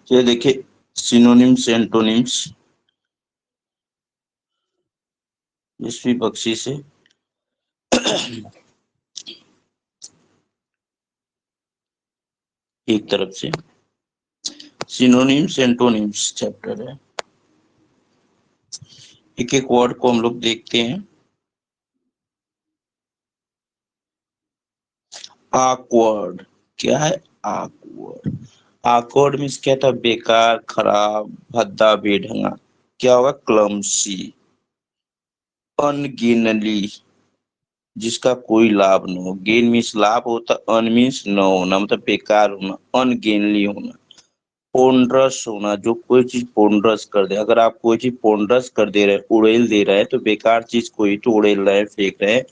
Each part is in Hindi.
ये देखिए सिनोनिम्स एंटोनिम्स यशवी बख्शी से एक तरफ से सिनोनिम्स एंटोनिम्स चैप्टर है। एक एक वर्ड को हम लोग देखते हैं। awkward क्या है? awkward मीन्स क्या था? बेकार, खराब, भद्दा, बेढंगा। क्या होगा? क्लमसी। अनगेनली जिसका कोई लाभ न हो। गेन मीन्स लाभ होता, अन मीन्स न होना मतलब बेकार होना, अनगेनली होना। पोंड्रस होना, जो कोई चीज पोंड्रस कर दे। अगर आप कोई चीज पोंड्रस कर दे रहे, उड़ेल दे रहे हैं, तो बेकार चीज कोई तो उड़ेल रहे हैं, फेंक रहे हैं,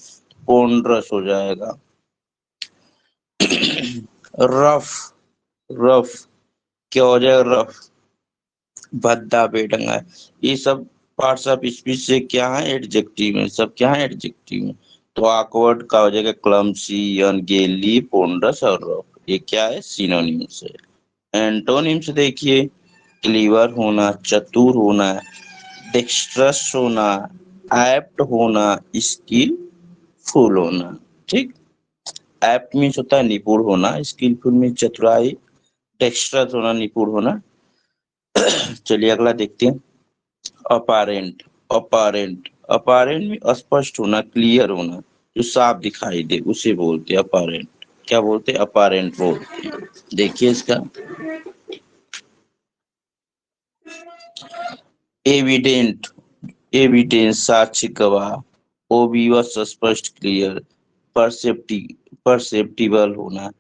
पोंड्रस हो जाएगा। रफ, रफ क्या हो जाएगा? रफ, भद्दा, बेढंगा। ये सब पार्ट्स ऑफ स्पीच से क्या है? एडजेक्टिव में। सब क्या है? एडजेक्टिव में। तो awkward का हो जाएगा क्लमसी, अनगेनली, पोंड्रस और रफ। ये क्या है? सिनोनिम्स है। एंटोनिम्स देखिए, क्लीवर होना, चतुर होना, डेक्स्ट्रस होना, एप्ट होना, स्किलफुल होना। ठीक। एप्ट मीन्स होता है निपुण होना, स्किलफुल मीन्स चतुराई, डेक्स्ट्रस होना निपुण होना। चलिए अगला देखते हैं। अपारेंट, अपारेंट, अपारेंट में स्पष्ट होना, क्लियर होना, जो साफ दिखाई दे उसे बोलते हैं अपारेंट। क्या बोलते हैं? अपारेंट बोलते हैं। देखिए इसका एविडेंट, एविडेंस साक्ष्य, गवाह। ओबियस स्पष्ट, क्लियर। परसेप्टिबल होना,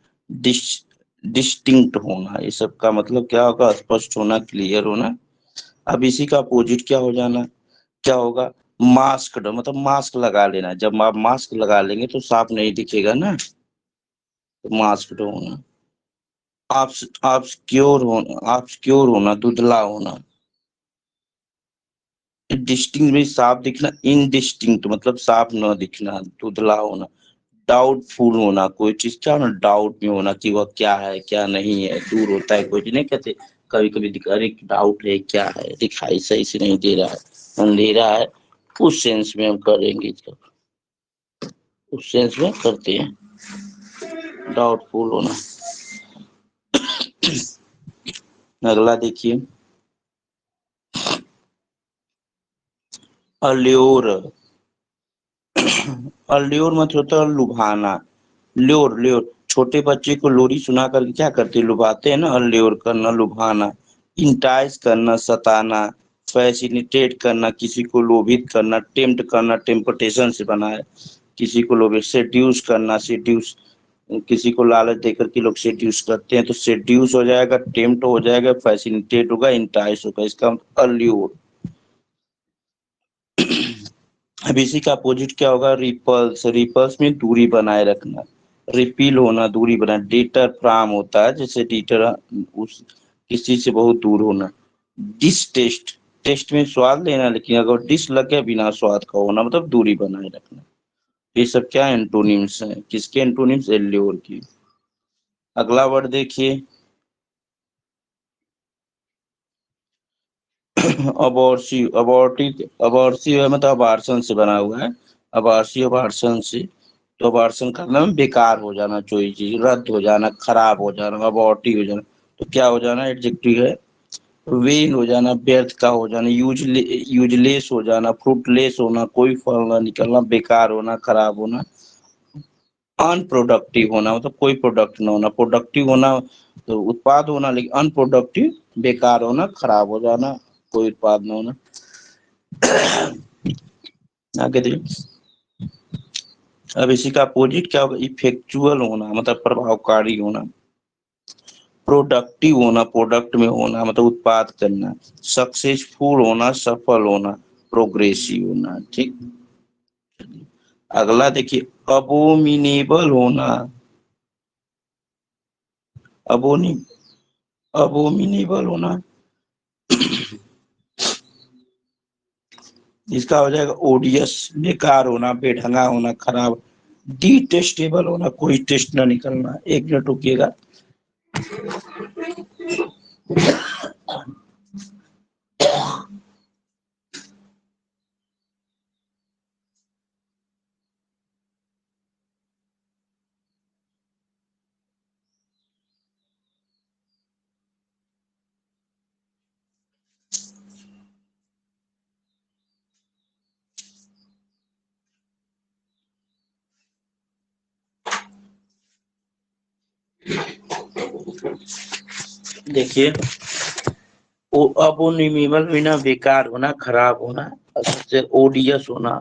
डिस्टिंक्ट होना। ये सब का मतलब क्या होगा? स्पष्ट होना, क्लियर होना। अब इसी का अपोजिट क्या हो जाना? क्या होगा? मास्क्ड मतलब मास्क लगा लेना। जब आप मास्क लगा लेंगे तो साफ नहीं दिखेगा ना, तो मास्क्ड होना। ऑब्सक्योर होना, धुंधला होना। डिस्टिंक्ट में साफ दिखना, इनडिस्टिंक्ट मतलब साफ न दिखना, धुंधला होना। डाउटफुल होना, कोई चीज क्या होना? डाउट में होना कि वह क्या है क्या नहीं है। दूर होता है कोई चीज, नहीं कहते कभी कभी अरे डाउट है, क्या है, दिखाई सही से नहीं दे रहा है, अंधेरा है। उस सेंस में हम करेंगे इसका, उस सेंस में करते हैं डाउटफुल होना। अगला देखिए अल्योर, अल्योर मतलब होता है लुभाना। ल्योर, ल्योर छोटे बच्चे को लोरी सुना करके क्या करते हैं? लुभाते हैं ना। अल्योर करना, लुभाना। इंटाइस करना, सताना। फैसिलिटेट करना, किसी को लोभित करना। टेम्प्ट करना, टेम्पटेशन से बना है, किसी को लोभित। सेड्यूस करना, सेड्यूस किसी को लालच देकर के लोग सेड्यूस करते हैं, तो सेड्यूस हो जाएगा, टेम्प्ट हो जाएगा, फैसिलिटेट होगा, इंटाइस होगा। इसका मतलब अल्यूर। अब इसी का अपोजिट क्या होगा? रिपल्स, रिपल्स में दूरी बनाए रखना। रिपील होना, दूरी बनाना। डिटर फ्राम होता है, जैसे डिटर उस किसी से बहुत दूर होना। डिसटेस्ट, टेस्ट में स्वाद लेना, लेकिन अगर डिस लग गया बिना स्वाद का होना मतलब दूरी बनाए रखना। ये सब क्या एंटोनिम्स हैं? किसके एंटोनिम्स? एल्योर की। अगला वर्ड देखिए अबॉर्सिव, अबॉर्टिव, अबॉर्सिव है मतलब अबार्सन से बना हुआ है। अबार्सिव, अबार्सन से। तो अबार्सन का मतलब बेकार हो जाना, कोई चीज रद्द हो जाना, खराब हो जाना, अबॉर्टिव हो जाना। तो क्या हो जाना? एडजेक्टिव है। वेन हो जाना, व्यर्थ का हो जाना, यूजलेस हो जाना, फ्रूटलेस होना, कोई फल ना निकलना, बेकार होना, खराब होना। अनप्रोडक्टिव होना मतलब कोई प्रोडक्ट ना होना। प्रोडक्टिव होना तो उत्पाद होना, लेकिन अनप्रोडक्टिव बेकार होना, खराब हो जाना, कोई उत्पाद ना होना। आगे देखिए। अब इसी का अपोजिट क्या होगा? इफेक्चुअल होना मतलब प्रभावकारी होना। प्रोडक्टिव होना, प्रोडक्ट में होना मतलब उत्पाद करना। सक्सेसफुल होना, सफल होना, प्रोग्रेसिव होना। ठीक। अगला देखिए अबोमिनेबल होना। अबोनी अबोमिनेबल होना, इसका हो जाएगा ओडियस, बेकार होना, बेढंगा होना, खराब। डिटेस्टेबल होना, कोई टेस्ट ना निकलना। एक मिनट रुकिएगा। देखिए अब वो निमिबल बिना बेकार होना, खराब होना, सबसे ओडियस होना,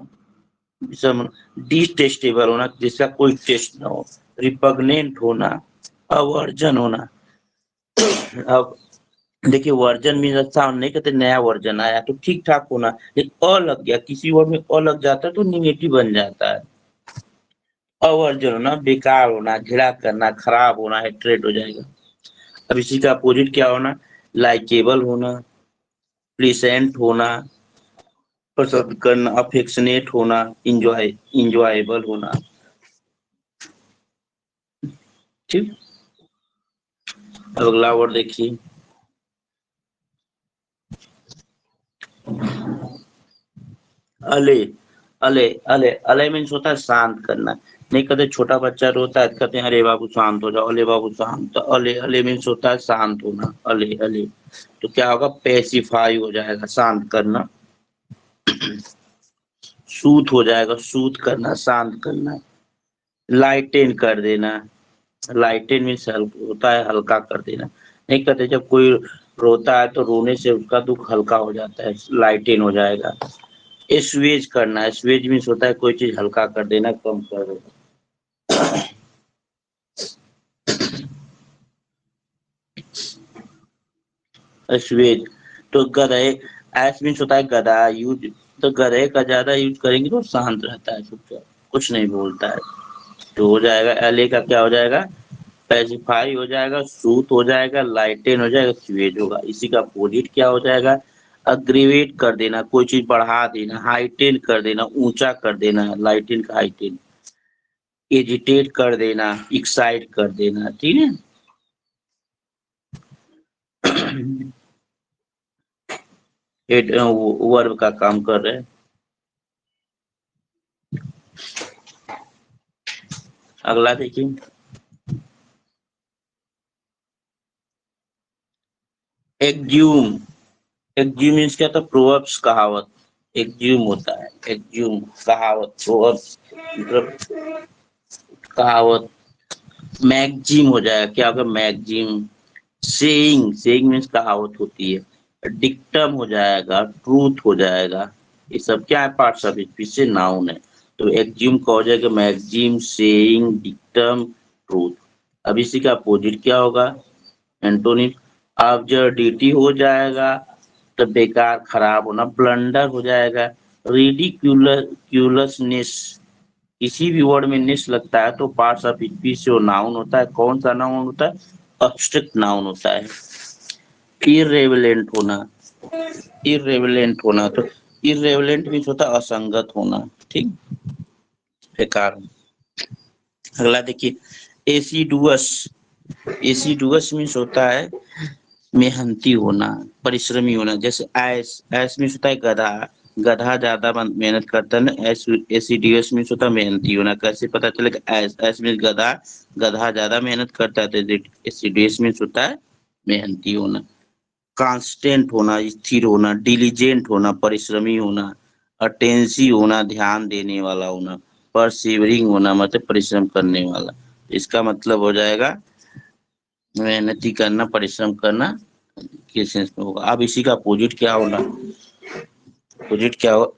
डिटेस्टेबल होना जिसका कोई टेस्ट ना हो, रिपग्नेंट होना, अवर्जन होना। अब देखिए वर्जन मीन अच्छा नहीं कहते नया वर्जन आया तो ठीक ठाक होना, लेकिन अ लग गया किसी वर्ड में अ लग जाता है तो निगेटिव बन जाता है। अवर्जन होना, बेकार होना, घृणा करना, खराब होना, हेट्रेट हो जाएगा। अब इसी का अपोजिट क्या होना, लाइकेबल होना, प्लीसेंट होना, पसंद करना, अफेक्शनेट होना, इंजॉयबल होना। ठीक, अब अगला वर्ड देखिए, अले। अले अले अले मीन्स होता है शांत करना। नहीं कहते छोटा बच्चा रोता है कहते हैं अरे बाबू शांत हो जाओ, अले बाबू शांत। तो अले अले मीन्स होता है शांत होना, अले अले। तो क्या होगा, पेसिफाई हो जाएगा, शांत करना। सूत हो जाएगा, सूत करना, शांत करना। लाइटेन कर देना, लाइटेन मीन्स होता है हल्का कर देना। नहीं कहते जब कोई रोता है तो रोने से उसका दुख हल्का हो जाता है, लाइटेन हो जाएगा। एस्वेज करना, एस्वेज मीन्स होता है कोई चीज हल्का कर देना, कम कर देना। एस्वेज तो गधे, एस मीन्स होता है गधा, यूज तो गधे का ज्यादा यूज करेंगे तो शांत रहता है, चुपचाप कुछ नहीं बोलता है। तो हो जाएगा एले का क्या हो जाएगा, पेसिफाई हो जाएगा, सूत हो जाएगा, लाइटेन हो जाएगा, स्वेज होगा। इसी का अपोजिट क्या हो जाएगा, अग्रीवेट कर देना, कोई चीज बढ़ा देना, हाइटेन कर देना, ऊंचा कर देना, लाइटेन का हाइटेन। एजिटेट कर देना, एक्साइट कर देना, ठीक है। वर्ब का काम कर रहे हैं। अगला देखिए, एक्ज्यूम। एक्ज्यूम मीन्स क्या था, प्रोवर्ब्स कहावत। एक्ज्यूम होता है, एक्ज्यूम कहावत, प्रोवर्ब्स मतलब कहावत। मैगजीम हो जाएगा, क्या होगा, मैगजीम। सेइंग, सेइंग मीन्स कहावत होती है। डिक्टम हो जाएगा, ट्रूथ हो जाएगा। ये सब क्या है, पार्ट्स ऑफ स्पीच से नाउन है। तो एक्ज्यूम का हो जाएगा मैगजीम, सेइंग, डिक्टम, ट्रूथ। अब इसी का अपोजिट क्या होगा, एंटोनिम। अब्सर्डिटी हो जाएगा, तो बेकार, खराब होना। ब्लंडर हो जाएगा, रिडिक्यूलसनेस। किसी भी वर्ड में नेस लगता है तो पार्ट्स ऑफ स्पीच से वो नाउन होता है। कौन सा नाउन होता है, अब्स्ट्रक्ट नाउन होता है। इररेलेवेंट होना, इररेलेवेंट होना तो इररेलेवेंट मीन्स होता है असंगत होना, ठीक, बेकार। अगला देखिए, एसिडुअस। एसिडुअस मीन्स होता है मेहनती होना, परिश्रमी होना। जैसे ऐस, ऐस मीन्स होता है गधा, गधा ज्यादा मेहनत करता है ना। एसिडुअस मीन्स होता है मेहनती होना। कैसे पता चलेगा, ऐस, ऐस मीन्स गधा, गधा ज्यादा मेहनत करता है तो एसिडुअस मीन्स होता है मेहनती होना। कांस्टेंट होना, स्थिर होना, डिलीजेंट होना, परिश्रमी होना, अटेंसी होना, ध्यान देने वाला होना, परसिवरिंग होना मतलब परिश्रम करने वाला। इसका मतलब हो जाएगा मेहनती करना, परिश्रम करना, किस सेंस में होगा। अब इसी का अपोजिट क्या होना, अपोजिट क्या हो,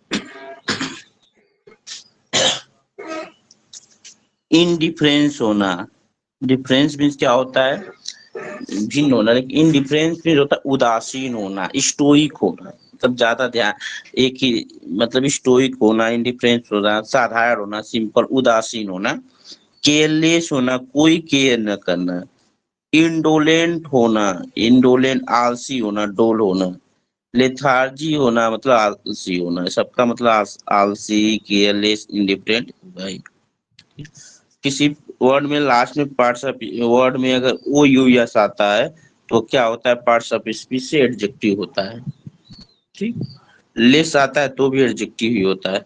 इनडिफरेंस होना। डिफरेंस मीन्स क्या होता है, भिन्न होना। लेकिन इनडिफरेंस मीन्स होता है उदासीन होना, स्टोइक होना, मतलब ज्यादा ध्यान एक ही, मतलब स्टोइक होना, इंडिफरेंस होना, साधारण होना, सिंपल, उदासीन होना। केयरलेस होना, कोई केयर न करना। इंडोलेंट होना, इंडोलेंट आलसी होना, डोल होना। लेथार्जी होना मतलब आलसी होना। सबका मतलब आलसी, केयरलेस, इंडिफरेंट भाई। किसी वर्ड में लास्ट में पार्ट्स ऑफ वर्ड में अगर ओ यू यस आता है तो क्या होता है, पार्ट्स ऑफ स्पीच से एडजेक्टिव होता है, ठीक। लेस आता है तो भी एडजेक्टिव ही होता है।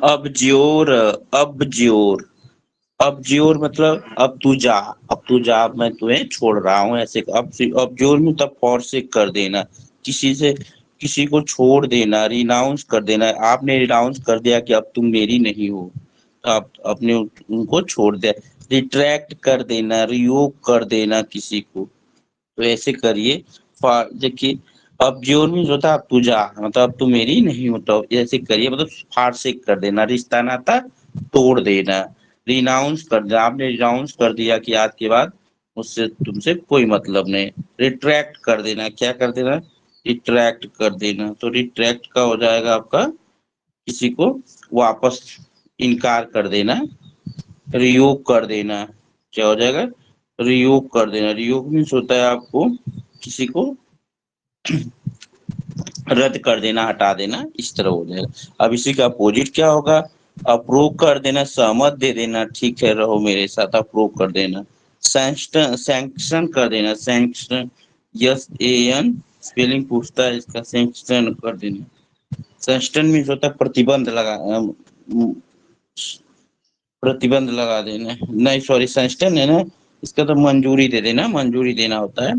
अब ज्योर, अब ज्योर, अब ज्योर मतलब अब तू जा, अब तू जा, मैं तुम्हें छोड़ रहा हूँ, ऐसे। अब ज्योर में तब फॉर से कर देना, किसी से, किसी को छोड़ देना, रिनाउंस कर देना। आपने रिनाउंस कर दिया कि अब तुम मेरी नहीं हो, आप अपने उनको छोड़ दे, रिट्रैक्ट कर देना, रियोग कर देना किसी को, तो ऐसे करिए। देखिए, अब जो मीन्स होता है अब तू जा, मतलब अब तू मेरी नहीं हो, तो ऐसे करिए, मतलब फाड़ से कर देना, रिश्ता नाता तोड़ देना, रिनाउंस कर देना। आपने रिनाउंस कर दिया कि आज के बाद मुझसे तुमसे कोई मतलब नहीं। रिट्रैक्ट कर देना, क्या कर देना? रिट्रैक्ट कर देना। तो रिट्रैक्ट का हो जाएगा आपका किसी को वापस इनकार कर देना, रियोग कर देना। क्या हो जाएगा? रियोग कर देना। रियोग मीन्स होता है आपको किसी को रद्द कर देना, हटा देना, इस तरह हो जाएगा। अब इसी का अपोजिट क्या होगा? अप्रूव कर देना, सहमत दे देना, ठीक है रहो मेरे साथ, अप्रूव कर देना। सैंक्शन, सैंक्शन कर देना, sanction, yes A N spelling पूछता है इसका, सैंक्शन कर देना। सैंक्शन मीन्स होता है प्रतिबंध लगा, प्रतिबंध लगा देना, नहीं सॉरी सैंक्शन है ना, इसका तो मंजूरी दे देना, मंजूरी देना होता है।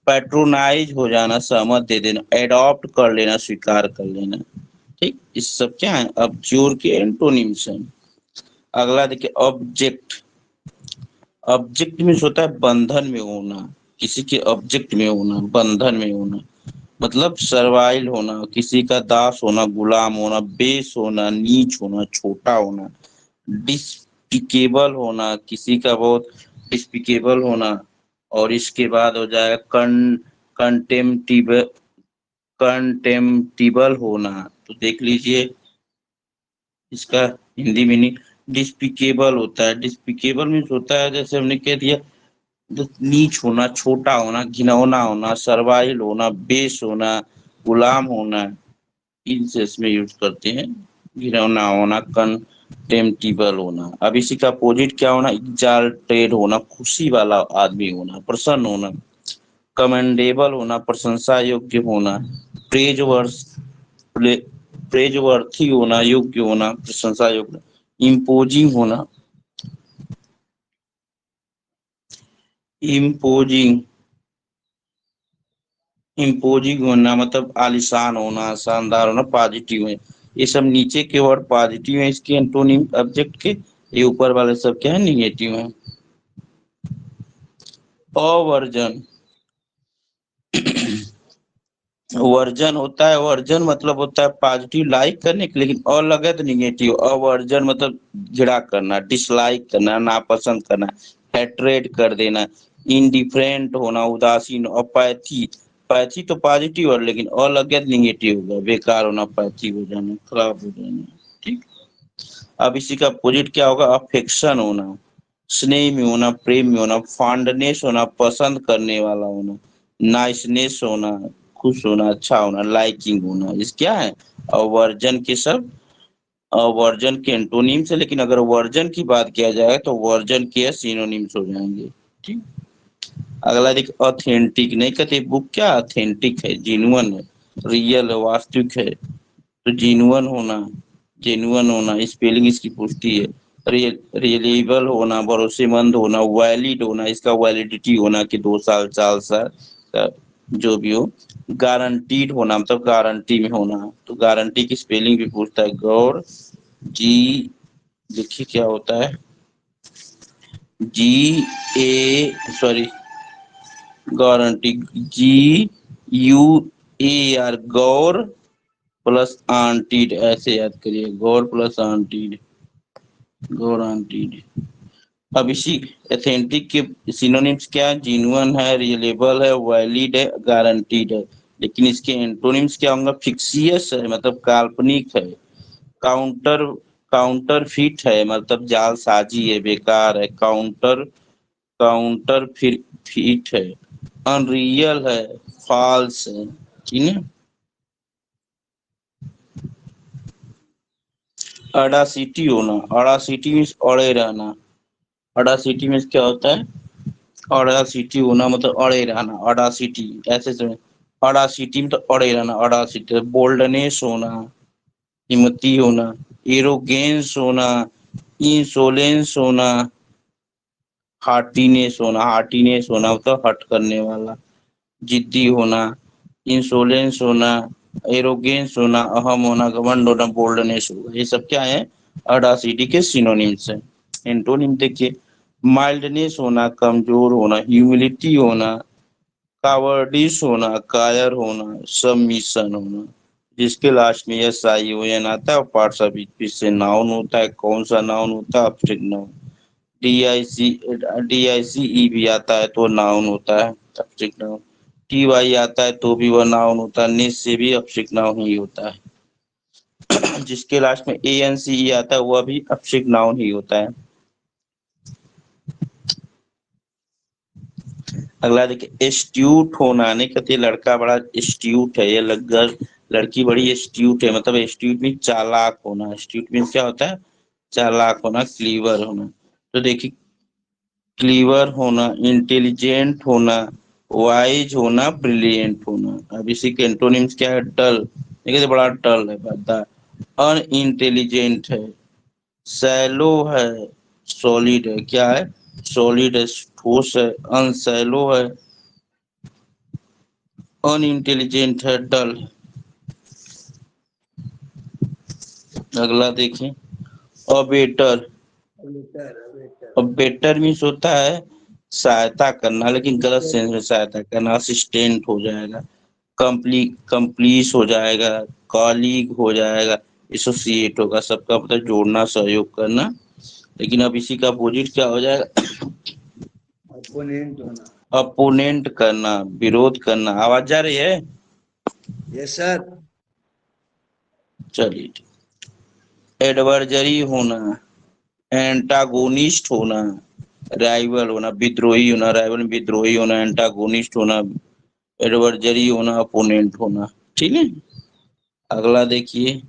पैट्रोनाइज हो जाना, सहमत दे देना, एडॉप्ट कर लेना, स्वीकार कर लेना। ठीक, इस सब क्या है? अब्ज्योर के एंटोनिम्स हैं। अगला देखिए, ऑब्जेक्ट। ऑब्जेक्ट में होता है बंधन में होना, किसी के ऑब्जेक्ट में होना, बंधन में होना, मतलब सर्वाइल होना, किसी का दास होना, गुलाम होना, बेस होना, नीच होना, छोटा होना। डिस्पिकेबल होना, किसी का बहुत डिस्पिकेबल होना। और इसके बाद हो जाएगा कंटेम्प्टिबल, कंटेम्प्टिबल होना। तो देख लीजिए इसका हिंदी मीनिंग। डिस्पिकेबल होता है, डिस्पिकेबल मीन्स होता है जैसे हमने कह दिया, जो नीच होना, छोटा होना, घिनौना होना, सर्वाइल होना, बेस होना, गुलाम होना, इन सेंस में यूज करते हैं। घिनौना होना, कंटेम्प्टिबल होना। अब इसी का अपोजिट क्या होना? एग्जाल्टेड होना, खुशी वाला आदमी होना, प्रसन्न होना। कमेंडेबल होना, प्रशंसा योग्य होना। प्रेज वर्स, प्रेज वर्थी होना, योग्य होना, प्रशंसा योग्य। इम्पोजिंग होना, इम्पोजिंग, इम्पोजिंग होना मतलब आलिशान होना, शानदार होना, पॉजिटिव है। ये सब नीचे के वर्ड पॉजिटिव है इसके एंटोनिम ऑब्जेक्ट के, ये ऊपर वाले सब क्या है? निगेटिव है। अवर्जन, वर्जन होता है, वर्जन मतलब होता है पॉजिटिव लाइक करने के, लेकिन अ लगे तो निगेटिव। अवर्जन मतलब घृणा करना, डिसलाइक करना, नापसंद करना, हेट्रेड कर देना। इनडिफरेंट होना, उदासीन। अपैथी, पैथी तो पॉजिटिव है, लेकिन अ लगे तो निगेटिव होगा, बेकार होना, पैथी हो जाना, खराब हो जाना। ठीक, अब इसी का अपोजिट क्या होगा? अफेक्शन होना, स्नेह में होना, प्रेम में होना। फॉन्डनेस होना, पसंद करने वाला होना। नाइसनेस होना, खुश होना, अच्छा होना। लाइकिंग होना, इस क्या है? और वर्जन के सब वर्जन के एंटोनिम्स है, लेकिन अगर वर्जन की बात किया जाए तो वर्जन के सिनोनिम्स हो जाएंगे। ठीक, अगला देख, ऑथेंटिक। नहीं कहते बुक क्या ऑथेंटिक है, जिन्युइन है, रियल है, वास्तविक है। तो जिन्युइन होना, जेन्युइन होना, स्पेलिंग इसकी पूछती है। रिलेबल होना, भरोसेमंद होना। वैलिड होना, इसका वैलिडिटी होना कि 2 साल 4 साल का जो भी हो। गारंटीड होना मतलब गारंटी में होना, तो गारंटी की स्पेलिंग भी पूछता है। गौर, जी, देखिए क्या होता है, G A sorry, guarantee, G U A R, गौर प्लस आंटीड, ऐसे याद करिए, गौर प्लस आंटीड, गौर आंटीड। अब इसी एथेंटिक के सिनोनिम्स क्या है? जिन्युइन है, रिलेबल है, वैलिड है, गारंटीड है। लेकिन इसके एंटोनिम्स क्या होंगे? फिक्सियस है मतलब काल्पनिक है। काउंटर, काउंटर फिट है मतलब जालसाजी है, बेकार है। काउंटर, काउंटर फिर फिट है। अनरियल है, फॉल्स है। ठीक है। अडासिटी होना, अडासिटी मीन्स अड़े रहना। अडासिटी मीन्स क्या होता है? अडासिटी होना मतलब अड़े रहना, अडासिटी ऐसे समय। अडासिटी में तो अड़े रहना, अडासिटी। बोल्डनेस होना, हिम्मती होना। एरोगेंस होना, इंसोलेंस होना। हार्टीनेस होना, हार्टीनेस होना मतलब हट करने वाला, जिद्दी होना। इंसोलेंस होना, एरोगेंस होना, अहम होना, घमंड होना, बोल्डनेस होना। ये सब क्या है? अडासिटी के सिनोनिम्स है। एंटोनिम देखिए, माइल्डनेस होना, कमजोर होना, ह्यूमिलिटी होना, कावर्डिश होना, कायर होना, सबमिशन होना। जिसके लास्ट में एस आई ओ एन आता है और पार्ट्स ऑफ स्पीच से नाउन होता है। कौन सा नाउन होता है? Object noun. डी आई सी ई भी आता है तो नाउन होता है, ऑब्जेक्ट नाउन। टी वाई आता है तो भी वह नाउन होता है, नेस से भी ऑब्जेक्ट नाउन ही होता है। जिसके लास्ट में ए एन सी ई आता है वह भी ऑब्जेक्ट नाउन ही होता है। अगला देखिए, एस्ट्यूट होना, नहीं कहते लड़का बड़ा एस्ट्यूट है, ये लड़की बड़ी एस्ट्यूट है, मतलब एस्ट्यूट मीन चालाक होना। एस्ट्यूट मीन क्या होता है? चालाक होना, क्लीवर होना। तो देखिए, क्लीवर होना, इंटेलिजेंट होना, वाइज होना, ब्रिलियंट होना। अब इसी के एंटोनिम्स क्या है? डल, देखिए बड़ा डल है, भद्दा। अनइंटेलिजेंट है, सैलो है, सॉलिड है, क्या है? सॉलिड है, ठोस है। अनसैलो है, अनइंटेलिजेंट है, डल। अगला देखें, अबेटर। अब बेटर मीन्स होता है सहायता करना, लेकिन गलत सेंस में सहायता करना। असिस्टेंट हो जाएगा, कंप्लीस हो जाएगा, कॉलीग हो जाएगा, एसोसिएट होगा। सबका मतलब जोड़ना, सहयोग करना। लेकिन अब इसी का अपोजिट क्या हो जाएगा? अपोनेंट होना। अपोनेंट करना, विरोध करना। आवाज जा रही है? Yes sir. चलिए ठीक। एडवर्जरी होना, एंटागोनिस्ट होना, राइवल होना, विद्रोही होना। राइवल विद्रोही होना, एंटागोनिस्ट होना, एडवर्जरी होना, अपोनेंट होना। ठीक है। अगला देखिए,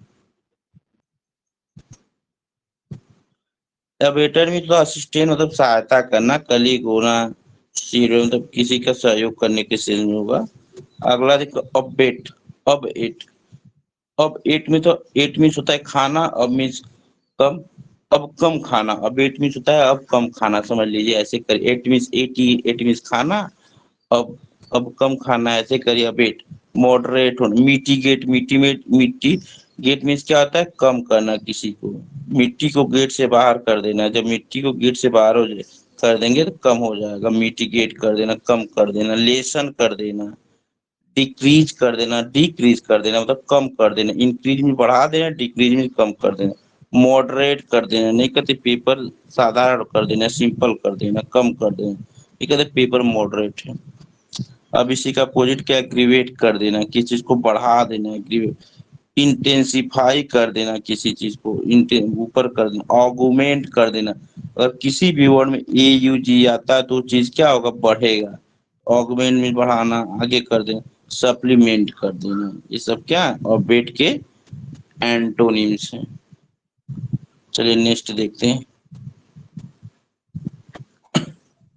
अबेटर में तो असिस्टेंट मतलब सहायता करना, कलीग होना, सीनियर मतलब किसी का सहयोग करने के सेंस में होगा। अगला देखो, अपडेट। अब एट, अब एट में तो एट मीन्स होता है खाना, अब मीन्स कम, अब कम खाना। अब एट मीन्स होता है अब कम खाना, समझ लीजिए ऐसे कर। Eight means eighty, ate means खाना, अब कम खाना है, ऐसे करिए। अब एट, मॉडरेट होना, मिटिगेट, मिट्टी गेट मीन्स क्या होता है? कम करना किसी को। मिट्टी को गेट से बाहर कर देना। जब मिट्टी को गेट से बाहर हो जाए कर देंगे तो कम हो जाएगा। मिटिगेट कर देना, कम कर देना। लेसन कर देना, डिक्रीज कर देना, डिक्रीज कर देना मतलब कम कर देना। इंक्रीज में बढ़ा देना, डिक्रीज में कम कर देना। मॉडरेट कर देना, नहीं कहते पेपर साधारण कर देना, सिंपल कर देना, कम कर देना, ये कहते पेपर मॉडरेट है। अब इसी का अपोजिट क्या है? ग्रीवेट कर देना, किसी चीज को बढ़ा देना, ग्रीवेट। इंटेंसिफाई कर देना, किसी चीज को ऊपर कर देना, ऑगुमेंट कर देना। अगर किसी भी वर्ड में ए यू जी आता है तो चीज क्या होगा? बढ़ेगा। ऑगमेंट में बढ़ाना, आगे कर देना, सप्लीमेंट कर देना। ये सब क्या है? और बेट के एंटोनिम्स हैं। चलिए नेक्स्ट देखते हैं,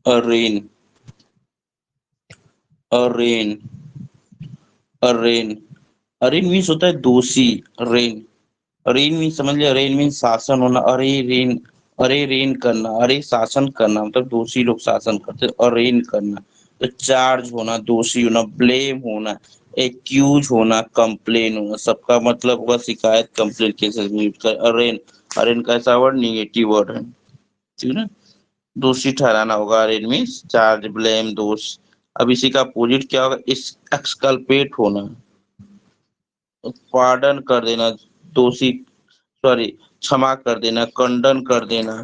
अरेन। अरेन, अरेन, अरेन मीन्स होता है दोषी। रेन, रेन मीन समझ लिया, रेन मीन शासन होना। अरे रेन, अरे रेन करना, अरे शासन करना मतलब दोषी लोग शासन करते। और रेन करना तो चार्ज होना, दोषी होना, ब्लेम होना, एक्यूज होना, कंप्लेन होना। सबका मतलब हुआ शिकायत, कंप्लेन केसेस में यूज कर। अरेन, अरेन कैसा वर्ड? निगेटिव वर्ड है, ठीक है ना। दोषी ठहराना होगा, अरेन मीन्स चार्ज, ब्लेम, दोष। अब इसी का अपोजिट क्या होगा? इस एक्सकल्पेट होना, पार्डन कर देना, दोषी, सॉरी क्षमा कर देना, कंडन कर देना।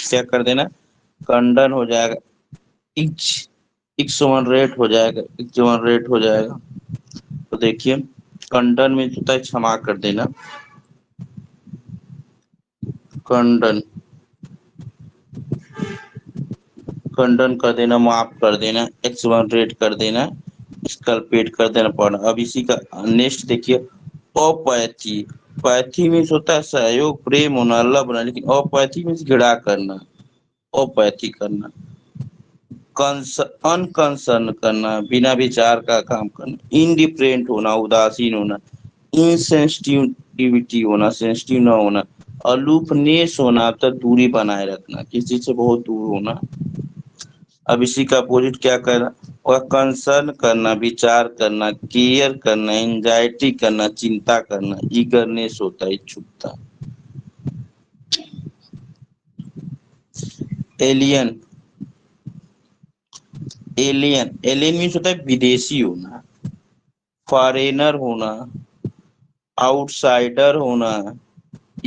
क्या कर देना? कंडन हो जाएगा, इक्सोनरेट हो जाएगा, इक्सोनरेट हो जाएगा। तो देखिए, कंडन में होता है क्षमा कर देना, कंडन, खंडन कर देना, माफ कर देना, एक्सोनरेट कर देना, स्कल्पेट कर देना, पढ़ना। अब इसी का नेक्स्ट देखिए, अपैथी। पैथी मीन्स होता है सहयोग, प्रेम होना, लव होना, लेकिन अपैथी मीन्स घृणा करना, अपैथी करना। अनकंसर्न करना, बिना विचार का काम करना। इनडिफरेंट होना, उदासीन होना। इंसेंसिटिविटी होना, सेंसिटिव न होना। अलूपनेस होना, तब दूरी बनाए रखना, किसी से बहुत दूर होना। अब इसी का अपोजिट क्या करना? वह कंसर्न करना, विचार करना, केयर करना, एंजाइटी करना, चिंता करना। ईगरनेस होता है, इच्छुकता। एलियन, एलियन, एलियन मीन्स होता है विदेशी होना, फॉरेनर होना, आउटसाइडर होना,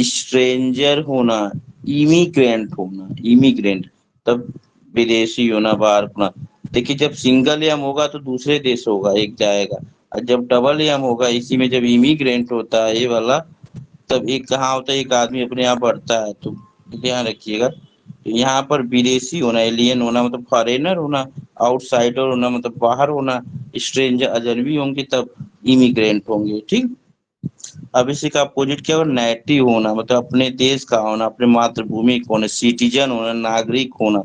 स्ट्रेंजर होना, इमिग्रेंट होना, इमिग्रेंट तब विदेशी होना, बाहर होना। देखिए जब सिंगल एम होगा तो दूसरे देश होगा, एक जाएगा, और जब डबल एम होगा इसी में जब इमिग्रेंट होता है ये वाला, तब एक कहाँ होता है, एक आदमी अपने आप बढ़ता है। तो ध्यान रखिएगा, तो यहाँ पर विदेशी होना, एलियन होना मतलब फॉरेनर होना, आउटसाइडर होना मतलब बाहर होना, स्ट्रेंजर अजनबी होंगे तब इमिग्रेंट होंगे। ठीक, अब इसी का अपोजिट क्या होगा, नेटिव होना मतलब अपने देश का होना, अपने मातृभूमि का होना, सिटीजन होना, नागरिक होना,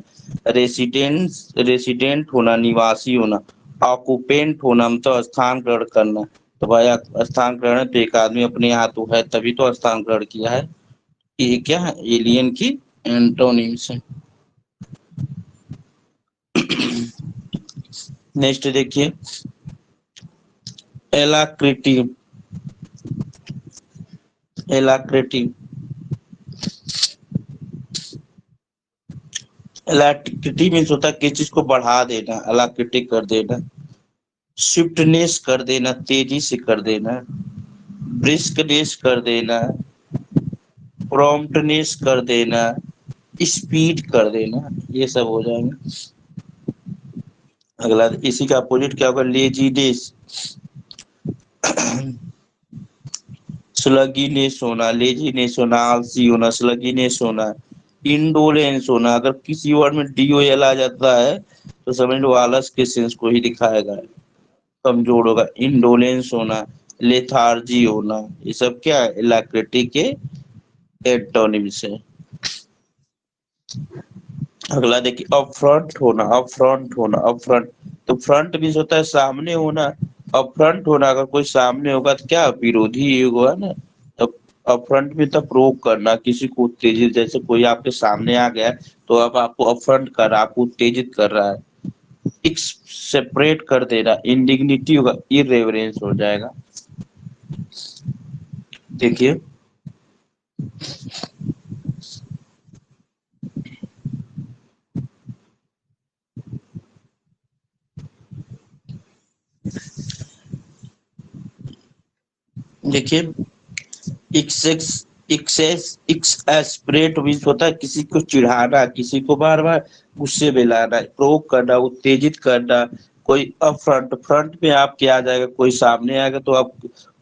रेसिडेंट होना, निवासी होना, ऑक्युपेंट होना मतलब स्थान ग्रहण करना। तो भाई स्थान ग्रहण है तो एक आदमी अपने यहाँ तो है तभी तो स्थान ग्रहण किया है। ये क्या है, एलियन की एंटोनिम्स है। नेक्स्ट देखिए, एलाक्रिटी, एलाक्रिटी, एलाक्रिटी मीन्स होता है किसी चीज को बढ़ा देना, एलाक्रिटी कर देना, स्विफ्टनेस कर देना, तेजी से कर देना, ब्रिस्कनेस कर देना, प्रॉम्प्टनेस कर देना, स्पीड कर देना, ये सब हो जाएंगे। अगला इसी का अपोजिट क्या होगा, लेजीनेस, स्लगीनेस होना, लेजीनेस होना, आलसी होना, स्लगीनेस होना, इंडोलेंस होना। अगर किसी वर्ड में डी ओ एल आ जाता है तो समझ लो आलस के सेंस को ही दिखाएगा, कमजोर होगा। इंडोलेंस होना, लेथार्जी होना, ये सब क्या है, इलैक्रिटी के एंटोनिम्स है। अगला देखिए, अपफ्रंट होना, अपफ्रंट होना, अपफ्रंट तो फ्रंट भी होता है सामने होना, अपफ्रंट होना अगर कोई सामने होगा तो क्या विरोधी ही होगा ना। तब अपफ्रंट में तब प्रोवोक करना, किसी को उत्तेजित, जैसे कोई आपके सामने आ गया तो अब आपको अपफ्रंट कर रहा है, आपको उत्तेजित कर रहा है। एक सेपरेट कर देना, इंडिग्निटी होगा, इरेवरेंस हो जाएगा। देखिए, देखिए एक्सएस्परेट मीन्स होता है किसी को चिढ़ाना, किसी को बार बार गुस्से में लाना, प्रोवोक करना, उत्तेजित करना। कोई फ्रंट फ्रंट में आपके आ जाएगा, कोई सामने आएगा तो आप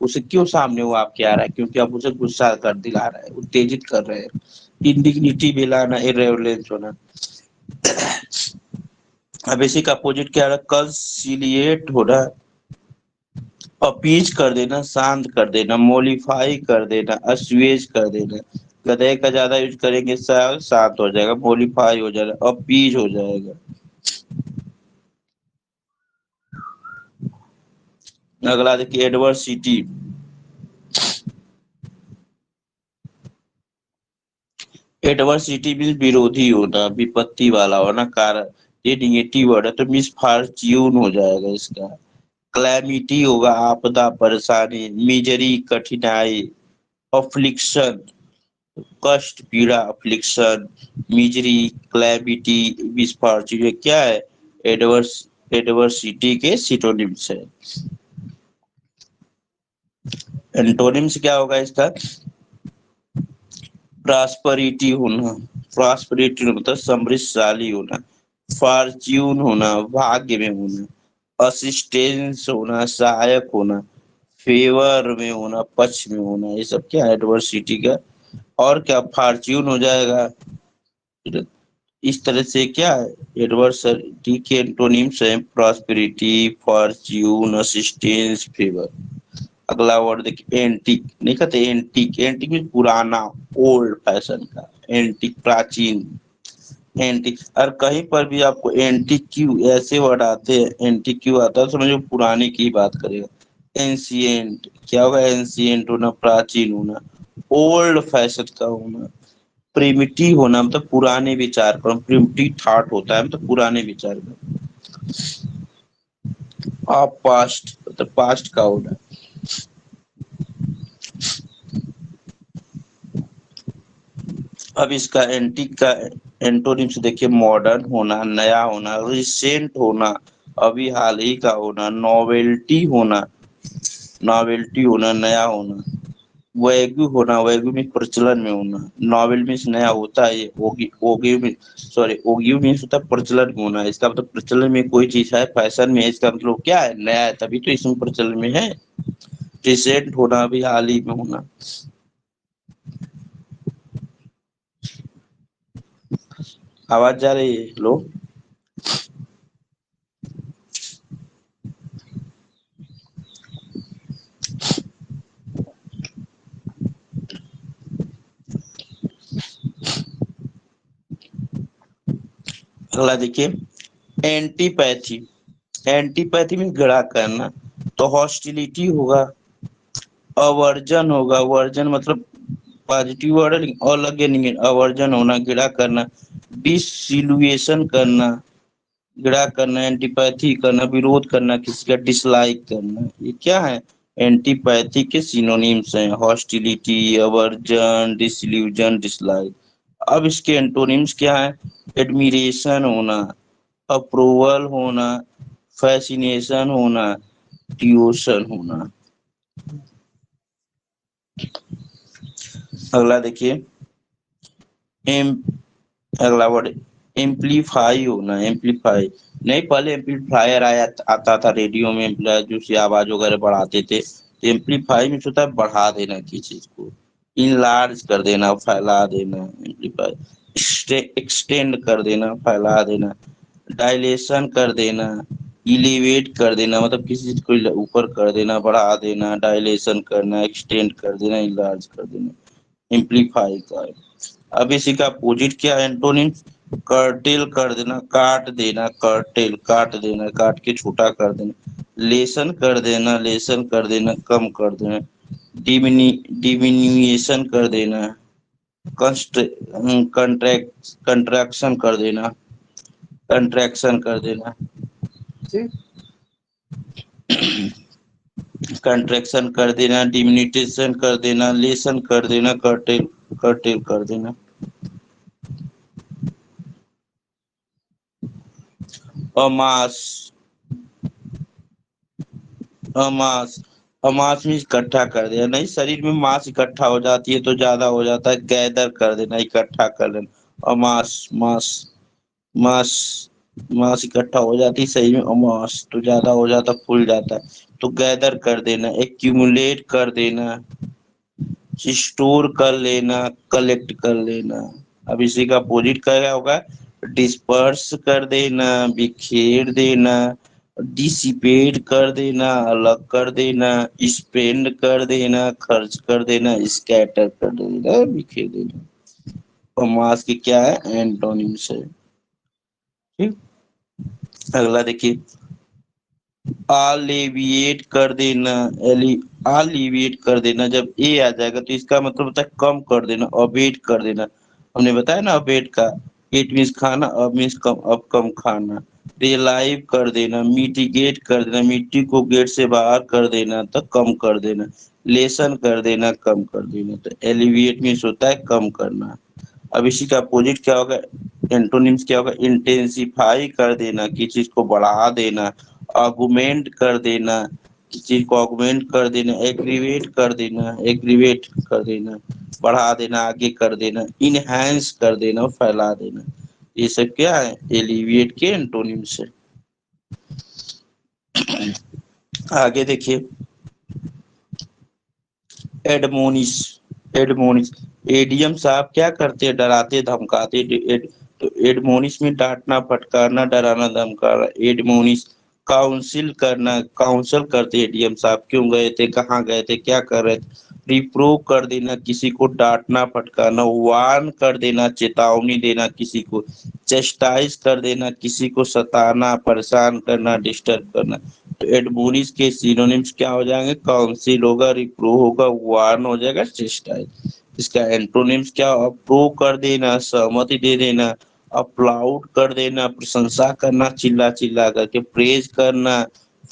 उसे क्यों सामने वो आपके आ रहा है, क्योंकि आप उसे गुस्सा कर दिला रहे हैं, उत्तेजित कर रहे हैं। इंडिग्निटी में लाना, इरेवलेंस होना। अब इसी का अपोजिट क्या है, कंसिलिएट होना, अपीज कर देना, शांत कर देना, मोलिफाई कर देना, अस्वेज कर देना। गधे का ज्यादा यूज करेंगे शांत हो जाएगा, मोलिफाई हो जाएगा, अपीज हो जाएगा। अगला देखिए, एडवर्सिटी, एडवर्सिटी मीन्स विरोधी होना, विपत्ति वाला होना, कारण। ये निगेटिव वर्ड है तो मिसफॉर्च्यून हो जाएगा इसका। क्लैमिटी होगा, आपदा, परेशानी, मिजरी, कठिनाई, अफ्लिक्शन, कष्ट, पीड़ा, अफ्लिक्शन, मिजरी, क्लैमिटी, मिसफॉर्च्यून, क्या है, एडवर्सिटी के सिनोनिम्स है। एंटोनिम्स क्या होगा इसका, प्रॉस्पेरिटी होना, प्रॉस्पेरिटी मतलब समृद्धशाली होना, फॉर्च्यून होना, भाग्य में होना, असिस्टेंस होना, सहायक होना, फेवर में होना, पक्ष में होना, ये सब क्या है एडवर्सिटी का। और क्या, फॉर्च्यून हो जाएगा। इस तरह से क्या है, एडवर्सिटी के एंटोनिम्स है, प्रॉस्पेरिटी, फॉर्च्यून, असिस्टेंस, फेवर। अगला वर्ड देखिए, एंटिक, नहीं कहते एंटिक, एंटिक मीन पुराना, ओल्ड फैशन का, एंटिक प्राचीन, एंटिक। और कहीं पर भी आपको एंटिक क्यू ऐसे वर्ड आते हैं, एंटिक क्यू आता है तो समझो पुराने की बात करेगा। एंशिएंट क्या होगा, एंशिएंट होना, प्राचीन होना, ओल्ड फैशन का होना, प्रिमिटिव होना मतलब पुराने विचार का, प्रिमिटिव थॉट होता है मतलब पुराने विचार का। आप पास्ट मतलब पास्ट का होना। अब इसका एंटिक का एंटोनिम्स देखिए, मॉडर्न होना, नया होना, रिसेंट होना, अभी हाल ही का होना, नॉवेल्टी होना, नया होना, वैग्यू होना, वैग्यू में प्रचलन में होना, नॉवेल मीन्स नया होता है, ओग्यू में सॉरी ओग्यू मीन्स होता है प्रचलन में होना। इसका मतलब प्रचलन में कोई चीज है, फैशन में है, इसका मतलब क्या है, नया है, तभी तो इसमें प्रचलन में है। रिसेंट होना, अभी हाल ही में होना। आवाज जा रही है? लो, अगला देखिए, एंटीपैथी। एंटीपैथी में गड़ा करना, तो हॉस्टिलिटी होगा, अवर्जन होगा, वर्जन मतलब पॉजिटिव वर्ड और लगे नहीं, अवर्जन होना, गिड़ा करना, डिसइल्यूशन करना, गिड़ा करना, एंटीपैथी करना, विरोध करना, किसी का डिसलाइक करना, ये क्या है, एंटीपैथी के सिनोनिम्स हैं, हॉस्टिलिटी, अवर्जन, डिसइल्यूजन, डिसलाइक। अब इसके एंटोनिम्स क्या है, एडमिरेशन होना, अप्रूवल होना, फैसिनेशन होना, डिवोशन होना। अगला देखिए, एम अगला वर्ड एम्पलीफाई होना, एम्पलीफाई नहीं, पहले एम्पलीफायर आता था रेडियो में, जो सी आवाज वगैरह बढ़ाते थे, तो एम्पलीफाई में होता है बढ़ा देना किसी चीज को, इनलार्ज कर देना, फैला देना, एम्पलीफाई, एक्सटेंड कर देना, फैला देना, डायलेशन कर देना, इलिवेट कर देना, मतलब किसी चीज को ऊपर कर देना, बढ़ा देना, डायलेशन करना, एक्सटेंड कर देना, इनलार्ज कर देना, एम्पलीफाई का। अब इसी का अपोजिट क्या है, एंटोनिम, कर्टेल कर देना, काट देना, कर्टेल काट देना, काट के छोटा कर देना, लेसन कर देना, लेसन कर देना, कम कर देना, डिमिन्यूएशन कर देना, कंट्रैक्शन कर देना, कंट्रैक्शन कर देना, कंट्रैक्शन कर देना, डिमिनिटेशन कर देना, लेसन कर देना, कर्टेल कर्टेल कर देना। अमास, अमास, अमास में इकट्ठा कर देना, नहीं, शरीर में मास इकट्ठा हो जाती है तो ज्यादा हो जाता है, गैदर कर देना, इकट्ठा कर देना, अमास, मास, मास, मास इकट्ठा हो जाती है सही में, अमास तो ज्यादा हो जाता, फूल जाता है, तो गैदर कर देना, एक्यूमुलेट कर देना, स्टोर कर लेना, कलेक्ट कर लेना। अब इसी का अपोजिट क्या होगा, डिस्पर्स कर देना, बिखेर देना, डिसिपेट कर देना, अलग कर देना, स्पेंड कर देना, खर्च कर देना, स्कैटर कर देना, बिखेर देना। और मास की क्या है, एंटोनिम्स है। ठीक, अगला देखिए, अलेविएट कर देना, अलेविएट कर देना, जब ए आ जाएगा तो इसका मतलब होता है कम कर देना, अबेट कर देना, हमने बताया ना अबेट का, एट मीन्स खाना, अब मीन्स कम, अब कम खाना, रियलाइव कर देना, मिटिगेट कर देना, मिट्टी को गेट से बाहर कर देना तो कम कर देना, लेसन कर देना, कम कर देना, तो एलिविएट मीन्स होता है कम करना। अब इसी का अपोजिट क्या होगा, एंटोनिम्स क्या होगा, इंटेंसिफाई कर देना, किसी चीज को बढ़ा देना, ऑगुमेंट कर देना, किसी चीज को ऑगुमेंट कर देना, एग्रीवेट कर देना, एग्रीवेट कर देना, बढ़ा देना, आगे कर देना, इनहैंस कर देना, फैला देना। ये सब क्या है, एलिविएट के एंटोनिम्स है। आगे देखिए, एडमोनिस, एडमोनिस, एडियम साहब क्या करते हैं, डराते धमकाते, तो एडमोनिस में डांटना, फटकारना, डराना, धमकाना, एडमोनिस, काउंसिल करना, काउंसिल करते एडीएम साहब, क्यों गए थे, कहाँ गए थे, क्या कर रहे थे, रिप्रूव कर देना, किसी को डांटना, फटकारना, वार्न कर देना, चेतावनी देना किसी को, चेस्टाइज कर देना, किसी को सताना, परेशान करना, डिस्टर्ब करना। तो एडमोनिस के सिनोनिम्स क्या हो जाएंगे, काउंसिल होगा, रिप्रूव होगा, वार्न हो जाएगा, चेस्टाइज। इसका एंटोनिम्स क्या, अप्रूव कर देना, सहमति दे देना, अपलाउड कर देना, प्रशंसा करना, चिल्ला चिल्ला करके, प्रेज करना,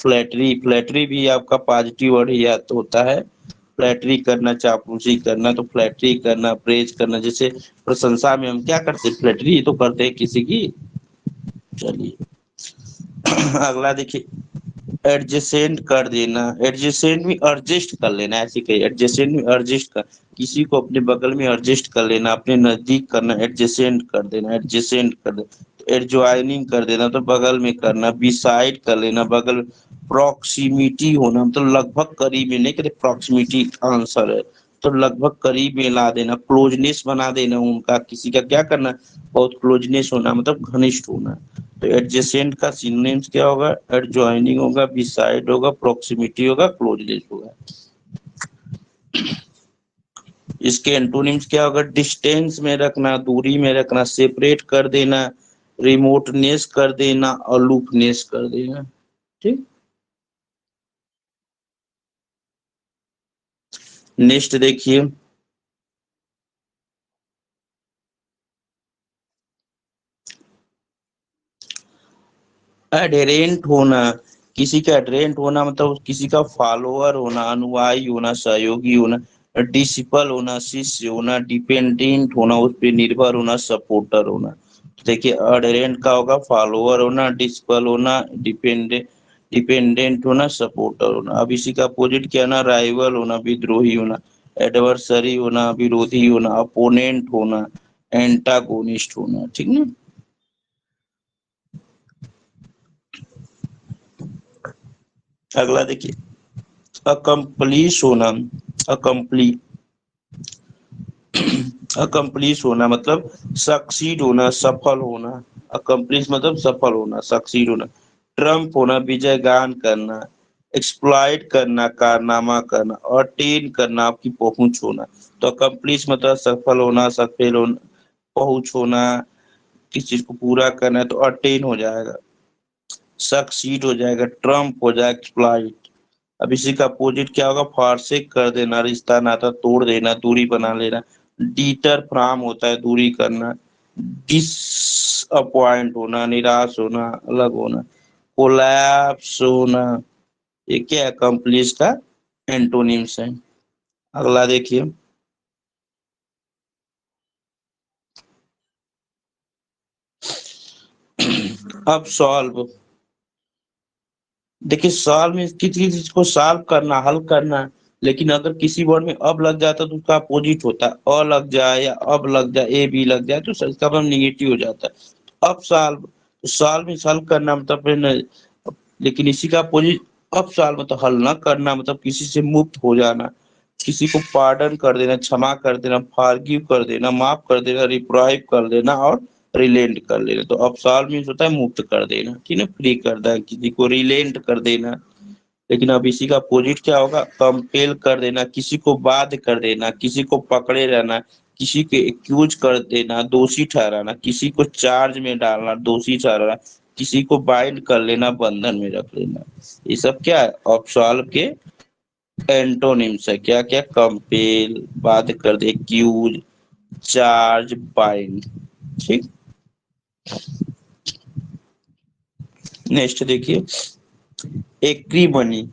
फ्लैटरी, फ्लैटरी भी आपका पॉजिटिव वर्ड ही याद होता है, फ्लैटरी करना, चापलूसी करना, तो फ्लैटरी करना, प्रेज करना, जैसे प्रशंसा में हम क्या करते हैं, फ्लैटरी तो करते हैं किसी की। चलिए अगला देखिए, एडजेसेंट कर देना, एडजेसेंट में एडजस्ट कर लेना, ऐसे कहिए एडजेसेंट में एडजस्ट कर, किसी को अपने बगल में एडजस्ट कर लेना, अपने नजदीक करना, एडजेसेंट कर देना, एडजेसेंट कर देना। एडजॉइनिंग कर देना तो बगल में करना, बिसाइड कर लेना, बगल। प्रॉक्सिमिटी होना मतलब लगभग करीब में, नहीं कहते प्रॉक्सिमिटी आंसर है, तो लगभग करीब में ला देना, क्लोजनेस बना देना उनका, किसी का क्या करना, बहुत क्लोजनेस होना मतलब घनिष्ठ होना। तो एडजेसेंट का सिनोनिम्स क्या होगा, एडजॉइनिंग होगा, बिसाइड होगा, प्रॉक्सिमिटी होगा, क्लोजनेस होगा। इसके एंटोनिम्स क्या होगा, डिस्टेंस में रखना, दूरी में रखना, सेपरेट कर देना, रिमोटनेस कर देना, अलूपनेस कर देना। ठीक, नेक्स्ट देखिए, एडहेरेंट होना, किसी का एडहेरेंट होना मतलब किसी का फॉलोअर होना, अनुयायी होना, सहयोगी होना। डिसिपल होना, शिष्य होना, डिपेंडेंट होना, उस पर निर्भर होना, सपोर्टर होना। तो देखिए एडहेरेंट का होगा फॉलोअर होना, डिसिपल होना, डिपेंडेंट होना, सपोर्टर होना। अब इसी का अपोजिट क्या ना, राइवल होना, विद्रोही होना, एडवर्सरी होना, विरोधी होना, अपोनेंट होना, एंटागोनिस्ट होना। ठीक ना। अगला देखिए, अकम्प्लिश होना, अकम्प्ली अकम्प्लिश होना मतलब सक्सीड होना, सफल होना। अकम्प्लिश मतलब सफल होना, सक्सीड होना। ट्रम्प होना, विजय गान करना। एक्सप्लॉइट करना, कारनामा करना। अटेन करना, आपकी पहुंच होना। तो अकम्प्लिश मतलब सफल होना, सफल होना, पहुंच होना, किस चीज को पूरा करना है तो अटेन हो जाएगा, सक्सीड हो जाएगा, ट्रम्प हो जाएगा, एक्सप्लॉइट। अब इसी का अपोजिट क्या होगा, फारसेक कर देना, रिश्ता नाता तोड़ देना, दूरी बना लेना। डीटर फ्राम होता है दूरी करना। डिसअपॉइंट होना, निराश होना, अलग होना। कोलैप्स होना, ये क्या है, अकम्प्लिश का एंटोनिम्स है। अगला देखिए, अब सॉल्व। देखिए सॉल्व में किसी चीज को सॉल्व करना, हल करना। लेकिन अगर किसी वर्ड में अब लग जाता है तो उसका अपोजिट होता है, अ लग जाए या अब लग जाए, ए बी लग जाए तो इसका मतलब निगेटिव हो जाता है। अब सॉल्व, सॉल्व में सॉल्व करना मतलब फिर लेकिन इसी का अपोजिट, अब सॉल्व मतलब हल न करना, मतलब किसी से मुक्त हो जाना, किसी को पार्डन कर देना, क्षमा कर देना, फॉरगिव कर देना, माफ कर देना, रिप्राइव कर देना और रिलेंट कर लेना। तो अब्सॉल्व मीन्स होता है मुक्त कर देना, ठीक है, फ्री कर देना, किसी को रिलेंट कर देना। लेकिन अब इसी का अपोजिट क्या होगा, कंपेल कर देना, किसी को बाध्य कर देना, किसी को पकड़े रहना, किसी को एक्यूज कर देना, दोषी ठहराना, किसी को चार्ज में डालना, दोषी ठहराना, किसी को बाइंड कर लेना, बंधन में रख लेना। ये सब क्या है, अब्सॉल्व के एंटोनिम्स है। क्या क्या, कंपेल, बाध्य कर दे, एक्यूज, चार्ज, बाइंड। ठीक, नेक्स्ट देखिए, एक्रीमनी।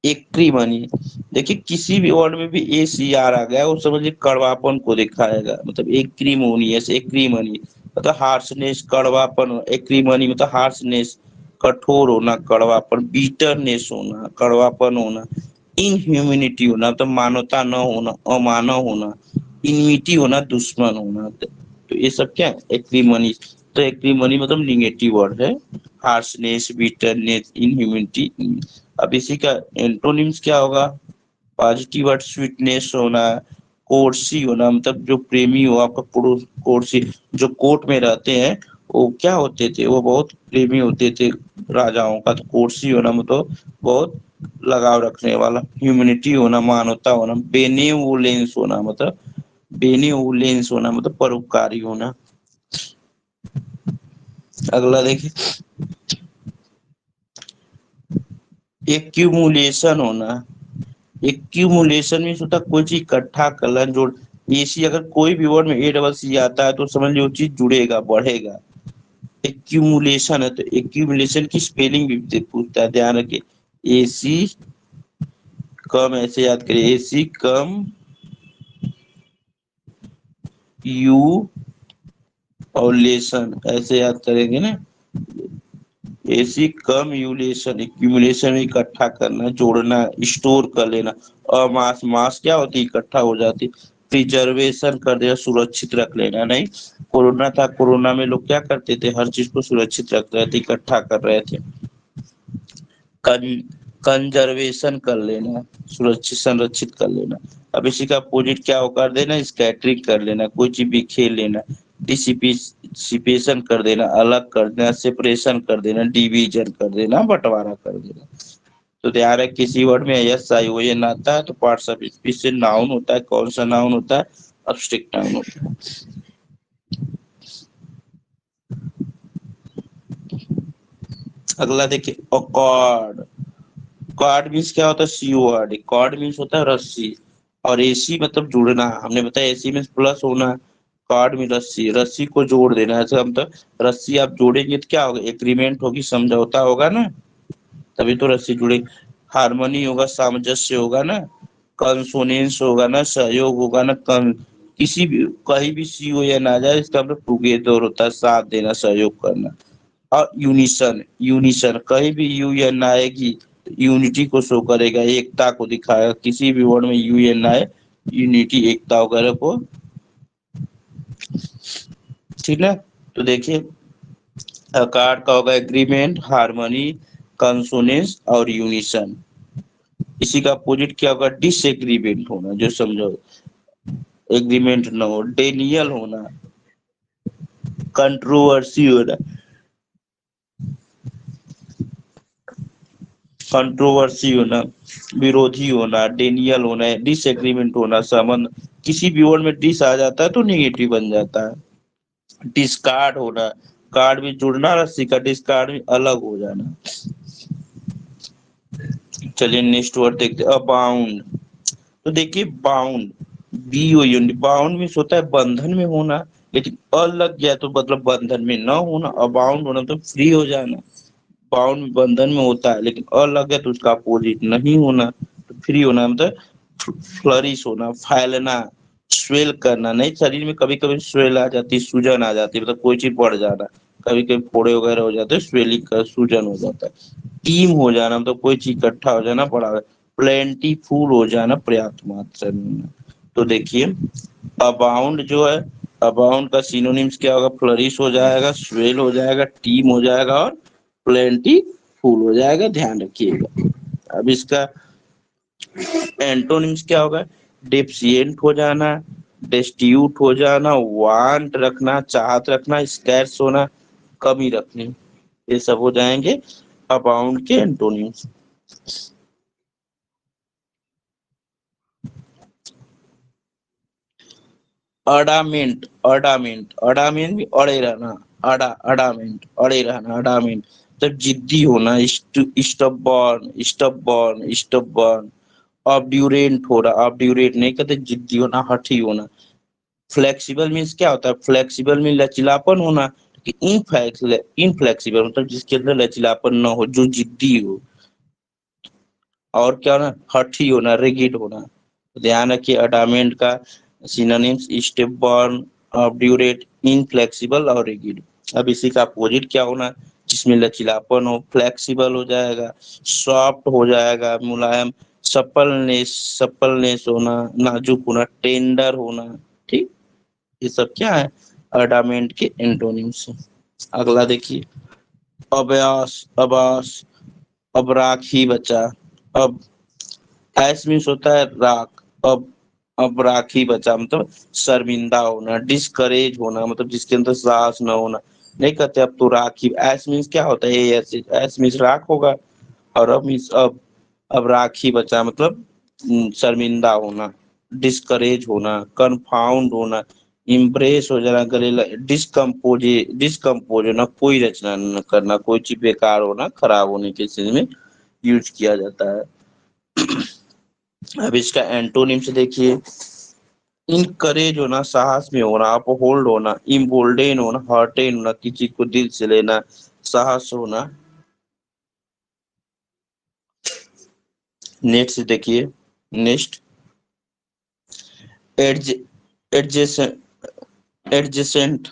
एक्रीमनी, देखिए किसी भी वर्ड में भी ए सी आर आ गया वो समझिए कड़वापन को दिखाएगा, मतलब एक्रीमोनियस, एक्रीमनी मतलब हार्शनेस, कड़वापन। एक्रीमनी मतलब हार्शनेस, कठोर होना, कड़वापन, बीटरनेस होना, कड़वापन होना। इनह्यूमिनिटी होना मतलब मानवता न होना, अमानव होना। इनमिटी होना, दुश्मन होना। तो ये सब क्या है, एक्रीमनी। तो एक्रीमनी मतलब निगेटिव वर्ड है, हार्शनेस, बिटरनेस, इनह्यूमिनिटी। अब इसी का एंटोनिम्स क्या होगा, पॉजिटिव वर्ड, स्वीटनेस होना, कोर्सी होना मतलब जो प्रेमी हो आपका पुरुष, कोर्सी। जो कोर्ट में रहते हैं वो क्या होते थे, वो बहुत प्रेमी होते थे राजाओं का, तो कोर्सी होना मतलब बहुत लगाव रखने वाला। ह्यूमैनिटी होना, मानवता होना। बेनेवोलेंस होना मतलब, बेनेवोलेंस होना मतलब परोपकारी होना। अगला देखिए, एक्यूमुलेशन होना। एक्यूमुलेशन मीन्स होता है कोई चीज इकट्ठा करना, जोड़। एसी अगर कोई भी वर्ड में ए डबल सी आता है तो समझ लो चीज जुड़ेगा, बढ़ेगा। एक्यूमुलेशन है, तो एक्यूमुलेशन की स्पेलिंग भी पूछता है, ध्यान रखिए। ए सी कम ऐसे याद करिए, एसी कम यू और लेसन, ऐसे याद करेंगे ना। एसी कम यूलेशन, एक्यूमुलेशन में इकट्ठा करना, जोड़ना, स्टोर कर लेना। और मास, मास क्या होती है, इकट्ठा हो जाती। प्रिजर्वेशन कर देना, सुरक्षित रख लेना। नहीं, कोरोना था, कोरोना में लोग क्या करते थे, हर चीज को सुरक्षित रख रहे थे, इकट्ठा कर रहे थे। कंजर्वेशन कर लेना, सुरक्षित संरक्षित कर लेना। अब इसी का अपोजिट क्या हो कर देना, स्कैटरिंग कर लेना, कोई चीज बिखेर लेना। डिसिपेशन कर देना, अलग कर देना। सेपरेशन कर देना, डिवीजन कर देना, बंटवारा कर देना। तो ध्यान है, किसी वर्ड में यस आई ओ एन आता है तो पार्ट्स ऑफ स्पीच से नाउन होता है। कौन सा नाउन होता है, अब्स्ट्रैक्ट नाउन होता है। अगला देखिए, अकॉर्ड। कॉर्ड मीन्स क्या होता है, सीओआरड। कॉर्ड मीन्स होता है रस्सी, और एसी मतलब जुड़ना। हमने बताया एसी मीन्स प्लस होना, कॉर्ड में रस्सी, रस्सी को जोड़ देना। ऐसा मतलब रस्सी आप जोड़ेंगे तो क्या होगा, एग्रीमेंट होगी, समझौता होगा ना, तभी तो रस्सी जुड़ेगी। हारमोनी होगा, सामंजस्य होगा ना। कंसोनेंस होगा ना, सहयोग होगा ना। किसी भी कहीं भी सी हो या ना जाए, इसका मतलब टुगेदर होता है, साथ देना, सहयोग करना। और यूनिसन, यूनिसन कहीं भी यू एन आएगी तो यूनिटी को शो करेगा, एकता को दिखाएगा। किसी भी वर्ड में यू एन आए, यूनिटी, एकता वगैरह को, ठीक है। तो देखिए, कार्ड का होगा एग्रीमेंट, हार्मनी, कंसोनेंस और यूनिसन। इसी का अपोजिट क्या होगा, डिसएग्रीमेंट होना, जो समझो, एग्रीमेंट ना हो, डेनियल होना, कंट्रोवर्सी होना, कंट्रोवर्सी होना, विरोधी होना, डेनियल होना, डिसएग्रीमेंट होना, संबंध। किसी भी वर्ड में डिस आ जाता है तो नेगेटिव बन जाता है। डिस्कार्ड होना, कार्ड भी जुड़ना, रस्सी का, डिस्कार्ड भी अलग हो जाना। चलिए नेक्स्ट वर्ड देखते हैं, अबाउंड। तो देखिए, बाउंड, बी ओ यून, बाउंड मीन्स होता है बंधन में होना, लेकिन अ लग गया तो मतलब बंधन में न होना। अबाउंड होना तो फ्री हो जाना। बाउंड बंधन में होता है, लेकिन अ लग गया तो उसका अपोजिट नहीं होना, तो फ्री होना मतलब फ्लरिश होना, फैलना, स्वेल करना। नहीं, शरीर में कभी कभी स्वेल आ जाती है, सूजन आ जाती है, मतलब कोई चीज बढ़ जाना, कभी कभी फोड़े वगैरह हो जाते हैं, स्वेलिंग का सूजन हो जाता है। टीम हो जाना मतलब कोई चीज इकट्ठा हो जाना, बड़ा। प्लेंटीफुल हो जाना, पर्याप्त मात्रा में होना। तो देखिए, अबाउंड जो है, अबाउंड का सिनोनिम्स क्या होगा, फ्लरिश हो जाएगा, स्वेल हो जाएगा, टीम हो जाएगा और प्लेंटी फुल हो जाएगा, ध्यान रखिएगा। अब इसका एंटोनिम्स क्या होगा, डेफिशिएंट हो जाना, डेस्टिट्यूट हो जाना, वांट रखना, चाहत रखना, स्कैर्स होना, कमी रखनी। ये सब हो जाएंगे अबाउंड के एंटोनिम्स। अडामेंट, अडामेंट, अडामेंट भी अड़े रहना, अडामेंट, अड़े रहना, अडामेंट मतलब जिद्दी होना, स्टबबॉर्न, स्टबबॉर्न, स्टबबॉर्न। ऑब्ड्यूरेंट हो रहा, ऑब्ड्यूरेट नहीं कहते, जिद्दी होना, हठी होना। फ्लेक्सिबल मीन्स क्या होता है, फ्लेक्सिबल में लचीलापन होना। इनफ्लेक्सिबल मतलब जिसके अंदर लचीलापन न हो, जो जिद्दी हो। और क्या होना, हठी होना, रिगिड होना। तो ध्यान रखिए, अडामेंट का सिनोनिम्स स्टेपबॉर्न, ऑब्ड्यूरेट, इनफ्लेक्सिबल और रिगिड। अब इसी का अपोजिट क्या होना, जिसमें लचीलापन हो, फ्लेक्सिबल हो जाएगा, सॉफ्ट हो जाएगा, मुलायम, सपलनेस, सपलनेस होना, नाजुक होना, टेंडर होना। ठीक, ये सब क्या है, अडामेंट के एंटोनिम्स हैं। अगला देखिए, अभ्यास, अबास, अब राखी बचा। अब ऐस मीन्स होता है राख। अब राखी बचा मतलब शर्मिंदा होना, डिस्करेज होना, मतलब जिसके अंदर साहस न होना। नहीं कहते अब तो राखी, ऐस मीन्स क्या होता है, ऐसे ऐस मीन्स राख होगा। और अब मीन्स अब राखी बचा मतलब शर्मिंदा होना, डिस्करेज होना, कंफाउंड होना, इम्प्रेस हो जाना, गले, डिस्कम्पोज होना, कोई रचना न करना, कोई चीज बेकार होना, खराब होने के चीज में यूज किया जाता है। अब इसका एंटोनिम्स देखिए, इनकरेज होना, साहस में होना, अपहोल्ड होना, इम्बोल्डेन होना, हर्टेन होना, किसी को दिल से लेना, साहस होना, नेट से देखिए, नेक्स्ट एडज एडजेसेंट एडजेसेंट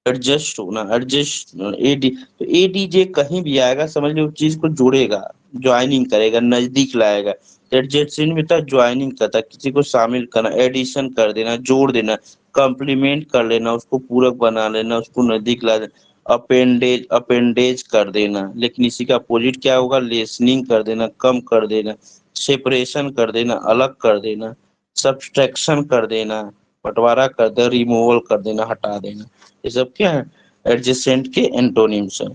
एडजस्ट होना, एडजस्ट एडी, तो एडीजे कहीं भी आएगा समझ लो, उस चीज को जोड़ेगा, ज्वाइनिंग करेगा, नजदीक लाएगा। एडजेसेंट में था ज्वाइनिंग करता, किसी को शामिल करना, एडिशन कर देना, जोड़ देना, कॉम्प्लीमेंट कर लेना, उसको पूरक बना लेना, उसको नजदीक ला देना। अपेंडेज कर देना, लेकिन इसी का अपोजिट क्या होगा, लेसनिंग कर देना, कम कर देना, सेपरेशन कर देना, अलग कर देना, सब्सट्रैक्शन कर देना, बंटवारा कर देना, रिमूवल कर देना, हटा देना। ये सब क्या है, एडजेसेंट के एंटोनिम्स है।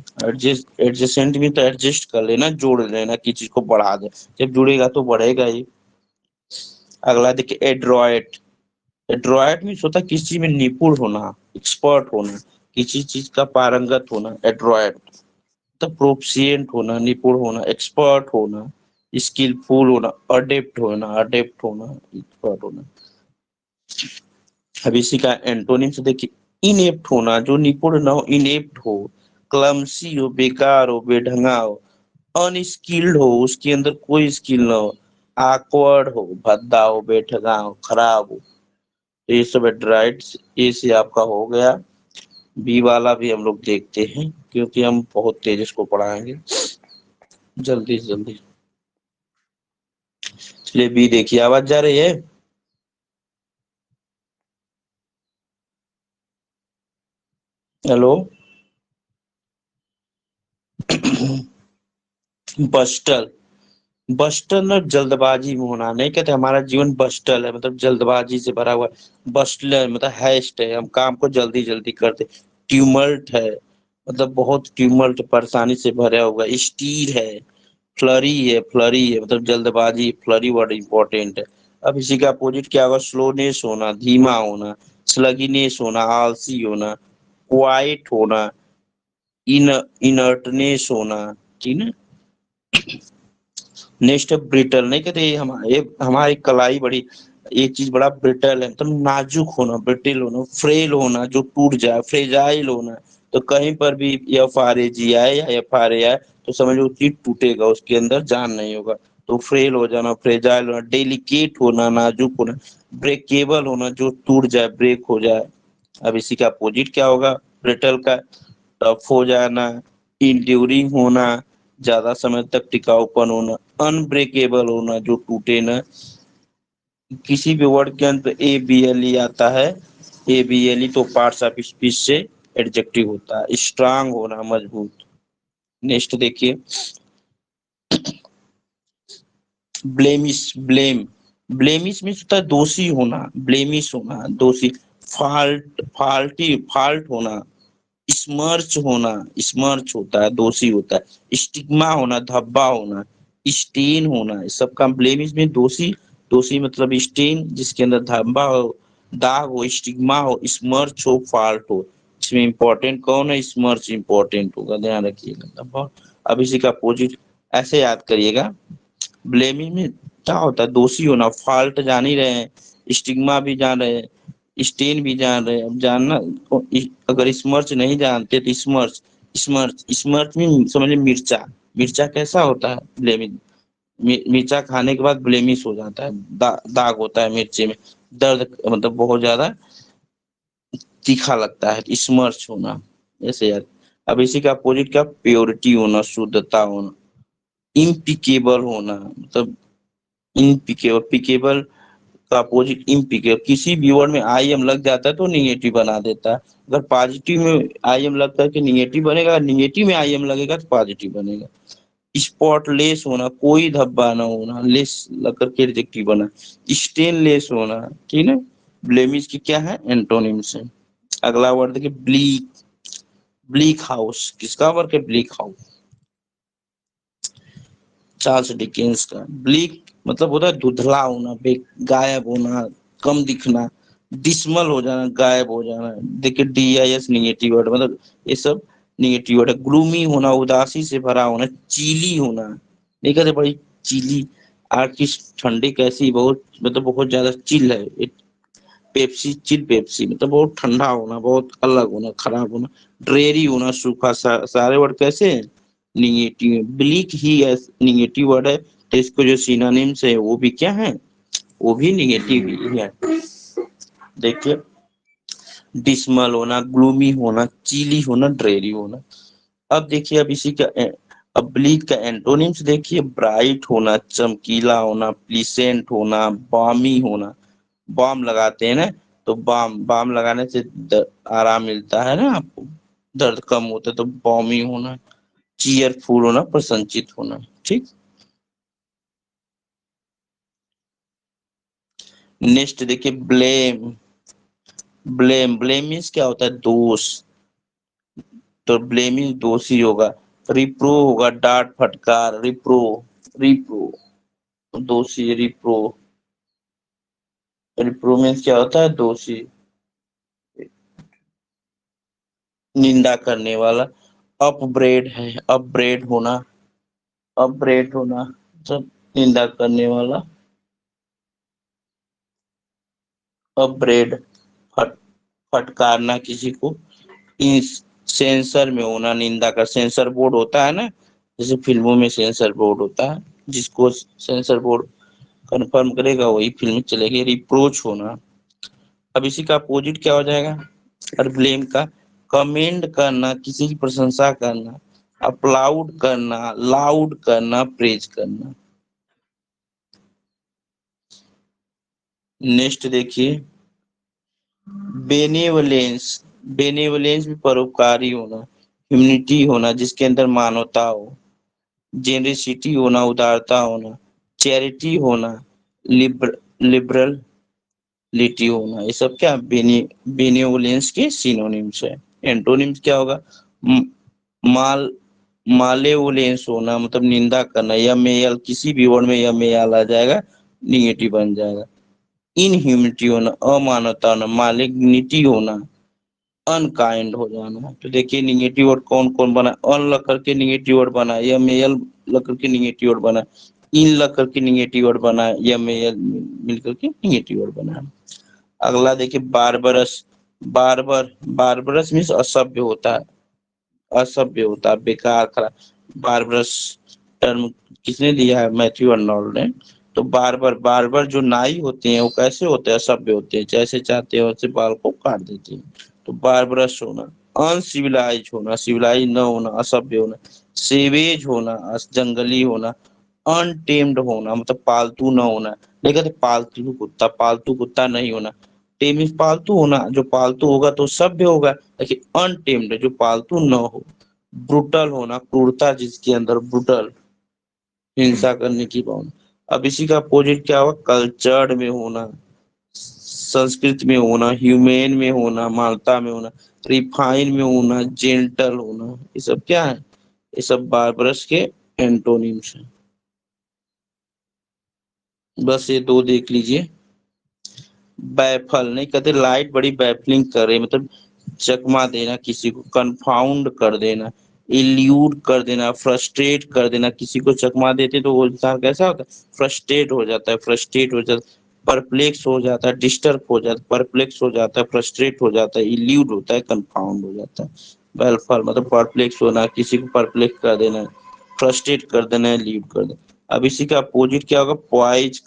एडजेसेंट भी तो एडजस्ट कर लेना, जोड़ लेना, किसी चीज को बढ़ा दे, जब जुड़ेगा तो बढ़ेगा ही। अगला देखिए एड्रॉयट। एड्रॉयट मीन्स होता है किसी चीज में निपुण होना, एक्सपर्ट होना, किसी चीज का पारंगत होना, एड्रॉयट। तो प्रोफिशिएंट होना, निपुण होना, एक्सपर्ट होना, स्किलफुल होना, अडेप्ट होना, एक्सपर्ट होना। अब इसी का एंटोनिम से देखिए, इनेप्ट होना, जो निपुण ना हो, इनेप्ट हो, क्लमसी हो, बेकार हो, बेढंगा हो, अनस्किल्ड हो, उसके अंदर कोई स्किल ना हो, awkward हो, भद्दा हो, बेढंगा हो, खराब हो। तो ये सब एड्राइड्स, ए से आपका हो गया। बी वाला भी हम लोग देखते हैं, क्योंकि हम बहुत तेज इसको पढ़ाएंगे, जल्दी से जल्दी। चलिए बी देखिए, आवाज जा रही है? हेलो। बस्टल। बस्टल ना जल्दबाजी में होना, नहीं कहते हमारा जीवन बस्टल है, मतलब जल्दबाजी से भरा हुआ है। बस्टल मतलब हैस्ट है, हम काम को जल्दी जल्दी करते। ट्यूमल्ट है, मतलब बहुत ट्यूमल्ट, परेशानी से भरा हुआ। स्टीर है, फ्लरी है मतलब जल्दबाजी, फ्लरी वर्ड इंपॉर्टेंट है। अब इसी का अपोजिट क्या होगा, स्लोनेस होना, धीमा होना, स्लगीनेस होना, आलसी होना, क्वाइट होना, इनर्टनेस होना, ठीक है। नेक्स्ट है ब्रिटल, नहीं कहते हमारी कलाई बड़ी, ये चीज बड़ा ब्रिटल है, मतलब नाजुक होना, ब्रिटल होना, फ्रेल होना, जो टूट जाए, फ्रेजाइल होना। तो कहीं पर भी FRAG आए या FRA आए तो समझो चीज टूटेगा, उसके अंदर जान नहीं होगा। तो फ्रेल हो जाना, फ्रेजाइल होना, डेलिकेट होना, नाजुक होना, ब्रेकेबल होना, जो टूट जाए, ब्रेक हो जाए। अब इसी का अपोजिट क्या होगा, ब्रिटल का, टफ हो जाना, इंड्यूरिंग होना, ज्यादा समय तक टिकाऊपन होना, अनब्रेकेबल होना, जो टूटे ना। किसी भी वर्ड के अंत ABLE आता है, ABLE तो पार्ट्स ऑफ स्पीच से एडजेक्टिव होता है। स्ट्रांग होना, मजबूत। नेक्स्ट देखिए, ब्लेमिश मीन्स होता है दोषी होना, ब्लेमिश होना, दोषी। फाल्ट होना, स्मर्च होना, स्मर्च होता है, दोषी होता है। स्टिग्मा होना, धब्बा होना, स्टेन होना, इस सब का ब्लेमिश में दोषी। दोषी मतलब स्टेन, जिसके अंदर धब्बा हो, दाग हो, स्टिग्मा हो, स्मर्च हो, फॉल्ट हो। इसमें इंपॉर्टेंट कौन है, स्मर्च इंपॉर्टेंट होगा, ध्यान रखिएगा। अब इसी का अपोजिट ऐसे याद करिएगा, ब्लेमिंग में क्या होता है, दोषी होना, फॉल्ट जान ही रहे हैं, स्टिग्मा भी जान रहे हैं, स्टेन भी जान रहे हैं। अब जानना, अगर स्मर्च नहीं जानते तो स्मर्च, स्मर्च में समझिए मिर्चा। मिर्चा कैसा होता है, ब्लेमिंग, मिर्चा खाने के बाद ब्लेमिश हो जाता है, दाग होता है मिर्ची में, दर्द, मतलब बहुत ज्यादा तीखा लगता है, स्मर्च होना, ऐसे यार। अब इसी का अपोजिट क्या, प्योरिटी होना, शुद्धता होना, इम्पिकेबल होना, मतलब इनपिकेबल, पिकेबल का अपोजिट इम्पिकेबल। किसी भी वर्ड में IM लग जाता है तो निगेटिव बना देता है। अगर पॉजिटिव में IM लगता है कि निगेटिव बनेगा, निगेटिव में IM लगेगा तो पॉजिटिव बनेगा। स्पॉटलेस होना, कोई धब्बा ना होना, लेस लग करके एडजेक्टिव बना। स्टेनलेस होना, ठीक है। ब्लेमिश की क्या है, एंटोनिम्स है। अगला वर्ड देखिए, ब्लीक। ब्लीक हाउस, किसका वर्क है, ब्लीक हाउस, चार्ल्स डिकेंस का। ब्लीक मतलब होता है धुंधला होना, गायब होना, कम दिखना, डिसमल हो जाना, गायब हो जाना। देखिए DIS निगेटिव वर्ड, मतलब ये सब निगेटिव वर्ड है। ग्लूमी होना, उदासी से भरा होना, चीली होना, नहीं कहते बड़ी चीली, आज की ठंडी कैसी, बहुत मतलब बहुत ज्यादा चिल है। पेप्सी, चिल पेप्सी मतलब बहुत ठंडा होना, बहुत अलग होना, खराब होना। ड्रेरी होना, सूखा, सारे वर्ड कैसे हैं, निगेटिव है। ब्लीक ही निगेटिव वर्ड है, तो इसको जो सिनोनिम्स है वो भी क्या है, वो भी निगेटिव ही है। देखिए, डिसमल होना, ग्लूमी होना, चिली होना, ड्रेरी होना। अब देखिए, अब इसी का अब ब्लीक का एंटोनिम्स देखिए, ब्राइट होना, चमकीला होना, प्लीसेंट होना, बामी होना। बाम लगाते हैं ना, तो बाम बाम लगाने से आराम मिलता है ना आपको, दर्द कम होता है, तो बामी होना। चीयरफुल होना, प्रसन्नचित होना। ठीक। नेक्स्ट देखिए, ब्लेम। ब्लेम ब्लेम मीन्स क्या होता है, दोष। तो ब्लेम मीन्स दोषी होगा। रिप्रो होगा, डांट फटकार, रिप्रो। रिप्रो दोषी, रिप्रो। रिप्रो मीन्स क्या होता है, दोषी, निंदा करने वाला। अपब्रेड है, अपब्रेड होना, अपब्रेड होना, सब निंदा करने वाला। अपब्रेड, फट फटकारना किसी को। इस सेंसर में होना, निंदा का सेंसर बोर्ड होता है ना, जैसे फिल्मों में सेंसर बोर्ड होता है, जिसको सेंसर बोर्ड कंफर्म करेगा वही फिल्म चलेगी। रिप्रोच होना। अब इसी का अपोजिट क्या हो जाएगा, और ब्लेम का, कमेंड करना, किसी की प्रशंसा करना, अपलाउड करना, लाउड करना, प्रेज करना। नेक्स्ट देखिए, बेनेवलेंस। बेनेवलेंस भी परोपकारी होना, ह्यूमनिटी होना, जिसके अंदर मानवता हो। जेनरिसिटी होना, उदारता होना। चैरिटी होना, लिबरल लिटी होना। ये सब क्या बेनिवोलेंस के सिनोनिम्स है। एंटोनिम्स क्या होगा, म- माल मालेवोलेंस होना, मतलब निंदा करना, या मेयल, किसी भी वर्ड में या मेयल आ जाएगा, निगेटिव बन जाएगा। इनह्यूमिनिटी होना, अमानवता होना, मालिग्निटी होना, अनकाइंड हो जाना। तो देखिए, निगेटिव वर्ड कौन कौन बना, अन लग करके निगेटिव वर्ड बना, या मेयल लग करके निगेटिव वर्ड बना, इन लग करके निगेटिव वर्ड बना, या मेयल मिल करके निगेटिव वर्ड बना। अगला देखिए, बारबरस। बारबरस मीन्स असभ्य होता है, असभ्य होता है, बेकार, खराब। बारबरस टर्म किसने दिया है, मैथ्यू अर्नोल्ड ने। तो बार्बर बार्बर जो नाई होते हैं वो कैसे होते हैं, असभ्य होते हैं, जैसे चाहते हैं वैसे बाल को काट देते हैं। तो बारबरस होना। अनसिविलाइज होना, सिविलाइज न होना, असभ्य होना। सेवेज होना, जंगली होना। अनटेम्ड होना, मतलब पालतू न होना। नहीं कहते पालतू कुत्ता नहीं होना। टेम इज पालतू होना, जो पालतू होगा तो सभ्य होगा, लेकिन अनटेम्ड जो पालतू न हो। ब्रुटल होना, क्रूरता जिसके अंदर, ब्रुटल, हिंसा करने की भावना। अब इसी का अपोजिट क्या होगा, कल्चर्ड में होना, संस्कृत में होना, ह्यूमेन में होना, मानवता में होना, रिफाइन में होना, जेंटल होना। ये सब क्या है, ये सब बारबरस के एंटोनिम्स हैं। बस ये दो देख लीजिए। बैफल, नहीं कहते लाइट बड़ी बैफलिंग कर रही, मतलब चकमा देना किसी को, कंफाउंड कर देना, इल्यूड कर देना, फ्रस्ट्रेट कर देना। किसी को चकमा देते तो वो इंसान कैसा होता है, फ्रस्ट्रेट हो जाता है, फ्रस्ट्रेट हो जाता है, परप्लेक्स हो जाता है, डिस्टर्ब हो जाता है, परप्लेक्स हो जाता है, फ्रस्ट्रेट हो जाता है, इल्यूड होता है, कंफाउंड हो जाता है। बैफल मतलब परप्लेक्स होना, किसी को परप्लेक्स कर देना, फ्रस्ट्रेट कर देना, इल्यूड कर देना। अब इसी का अपोजिट क्या होगा, पॉइज।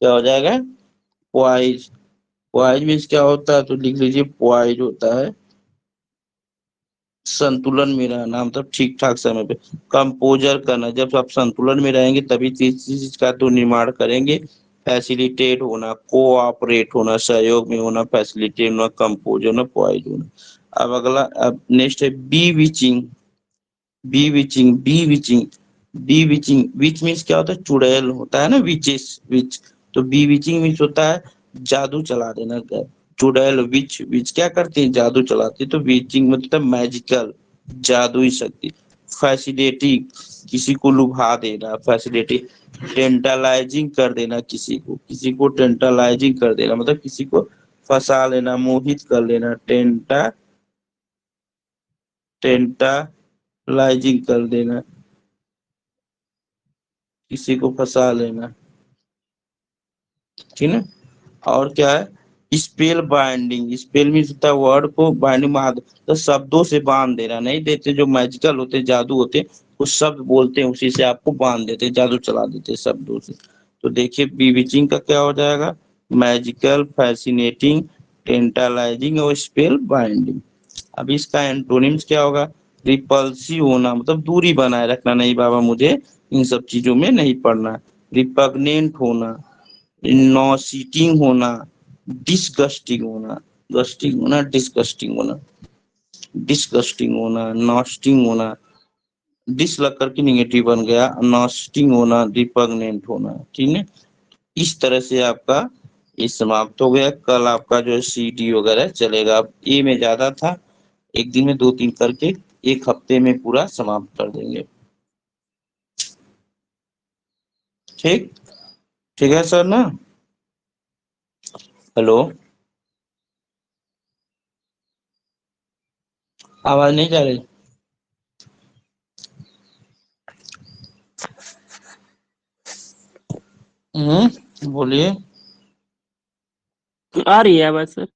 क्या हो जाएगा, पॉइज। पॉइज मीन्स क्या होता है, तो लिख लीजिए, पॉइज होता है संतुलन में रहना, मतलब ठीक ठाक समय पे। कंपोजर करना, जब आप संतुलन में रहेंगे तभी चीज का तो निर्माण करेंगे। फैसिलिटेट होना, कोऑपरेट होना, सहयोग में होना, फैसिलिटेट होना, कंपोज होना, पॉइज होना। अब अगला, अब नेक्स्ट है bewitching. Bewitching, bewitching, bewitching, witch means क्या होता है, चुड़ैल होता है ना, विचेस, विच। तो बी विचिंग मीन्स होता है जादू चला देना। चुड़ैल, विच, विच क्या करती है, जादू चलाती है। तो विचिंग मतलब मैजिकल, जादुई शक्ति। फैसिनेटिंग, किसी को लुभा देना, फैसिनेटिंग। टेंटलाइजिंग कर देना, किसी को टेंटलाइजिंग कर देना, मतलब किसी को फंसा लेना, मोहित कर लेना। टेंटलाइजिंग कर देना, किसी को फंसा लेना। ठीक है। और क्या है, स्पेल बाइंडिंग। स्पेल मीन्स होता है वर्ड को बाइंडिंग, तो शब्दों से बांध देना, नहीं देते जो मैजिकल होते, जादू होते, कुछ शब्द बोलते हैं उसी से आपको बांध देते हैं, जादू चला देते हैं शब्दों से। तो देखिए बीविचिंग का क्या हो जाएगा, मैजिकल, फैसिनेटिंग, टेंटालाइजिंग और स्पेल बाइंडिंग। अब इसका एंटोनिम्स क्या होगा, रिपल्सिव होना, मतलब दूरी बनाए रखना, नहीं बाबा मुझे इन सब चीजों में नहीं पढ़ना। रिपग्नेंट होना, नॉसिटिंग होना, डिसगस्टिंग होना, गस्टिंग होना, डिसगस्टिंग होना, डिसगस्टिंग होना, नॉस्टिंग होना, डिस लग करके निगेटिव बन गया, नॉस्टिंग होना, रिपग्नेंट होना, ठीक है। इस तरह से आपका ये समाप्त हो गया। कल आपका जो है सीडी वगैरह चलेगा। अब ए में ज्यादा था, एक दिन में 2-3 करके एक हफ्ते में पूरा समाप्त कर देंगे। ठीक, ठीक है सर ना। हेलो, आवाज नहीं जा रही। बोलिए। आ रही है आवाज सर।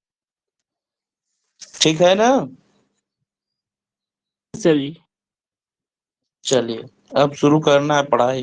ठीक है ना। सर जी। चलिए अब शुरू करना है पढ़ाई।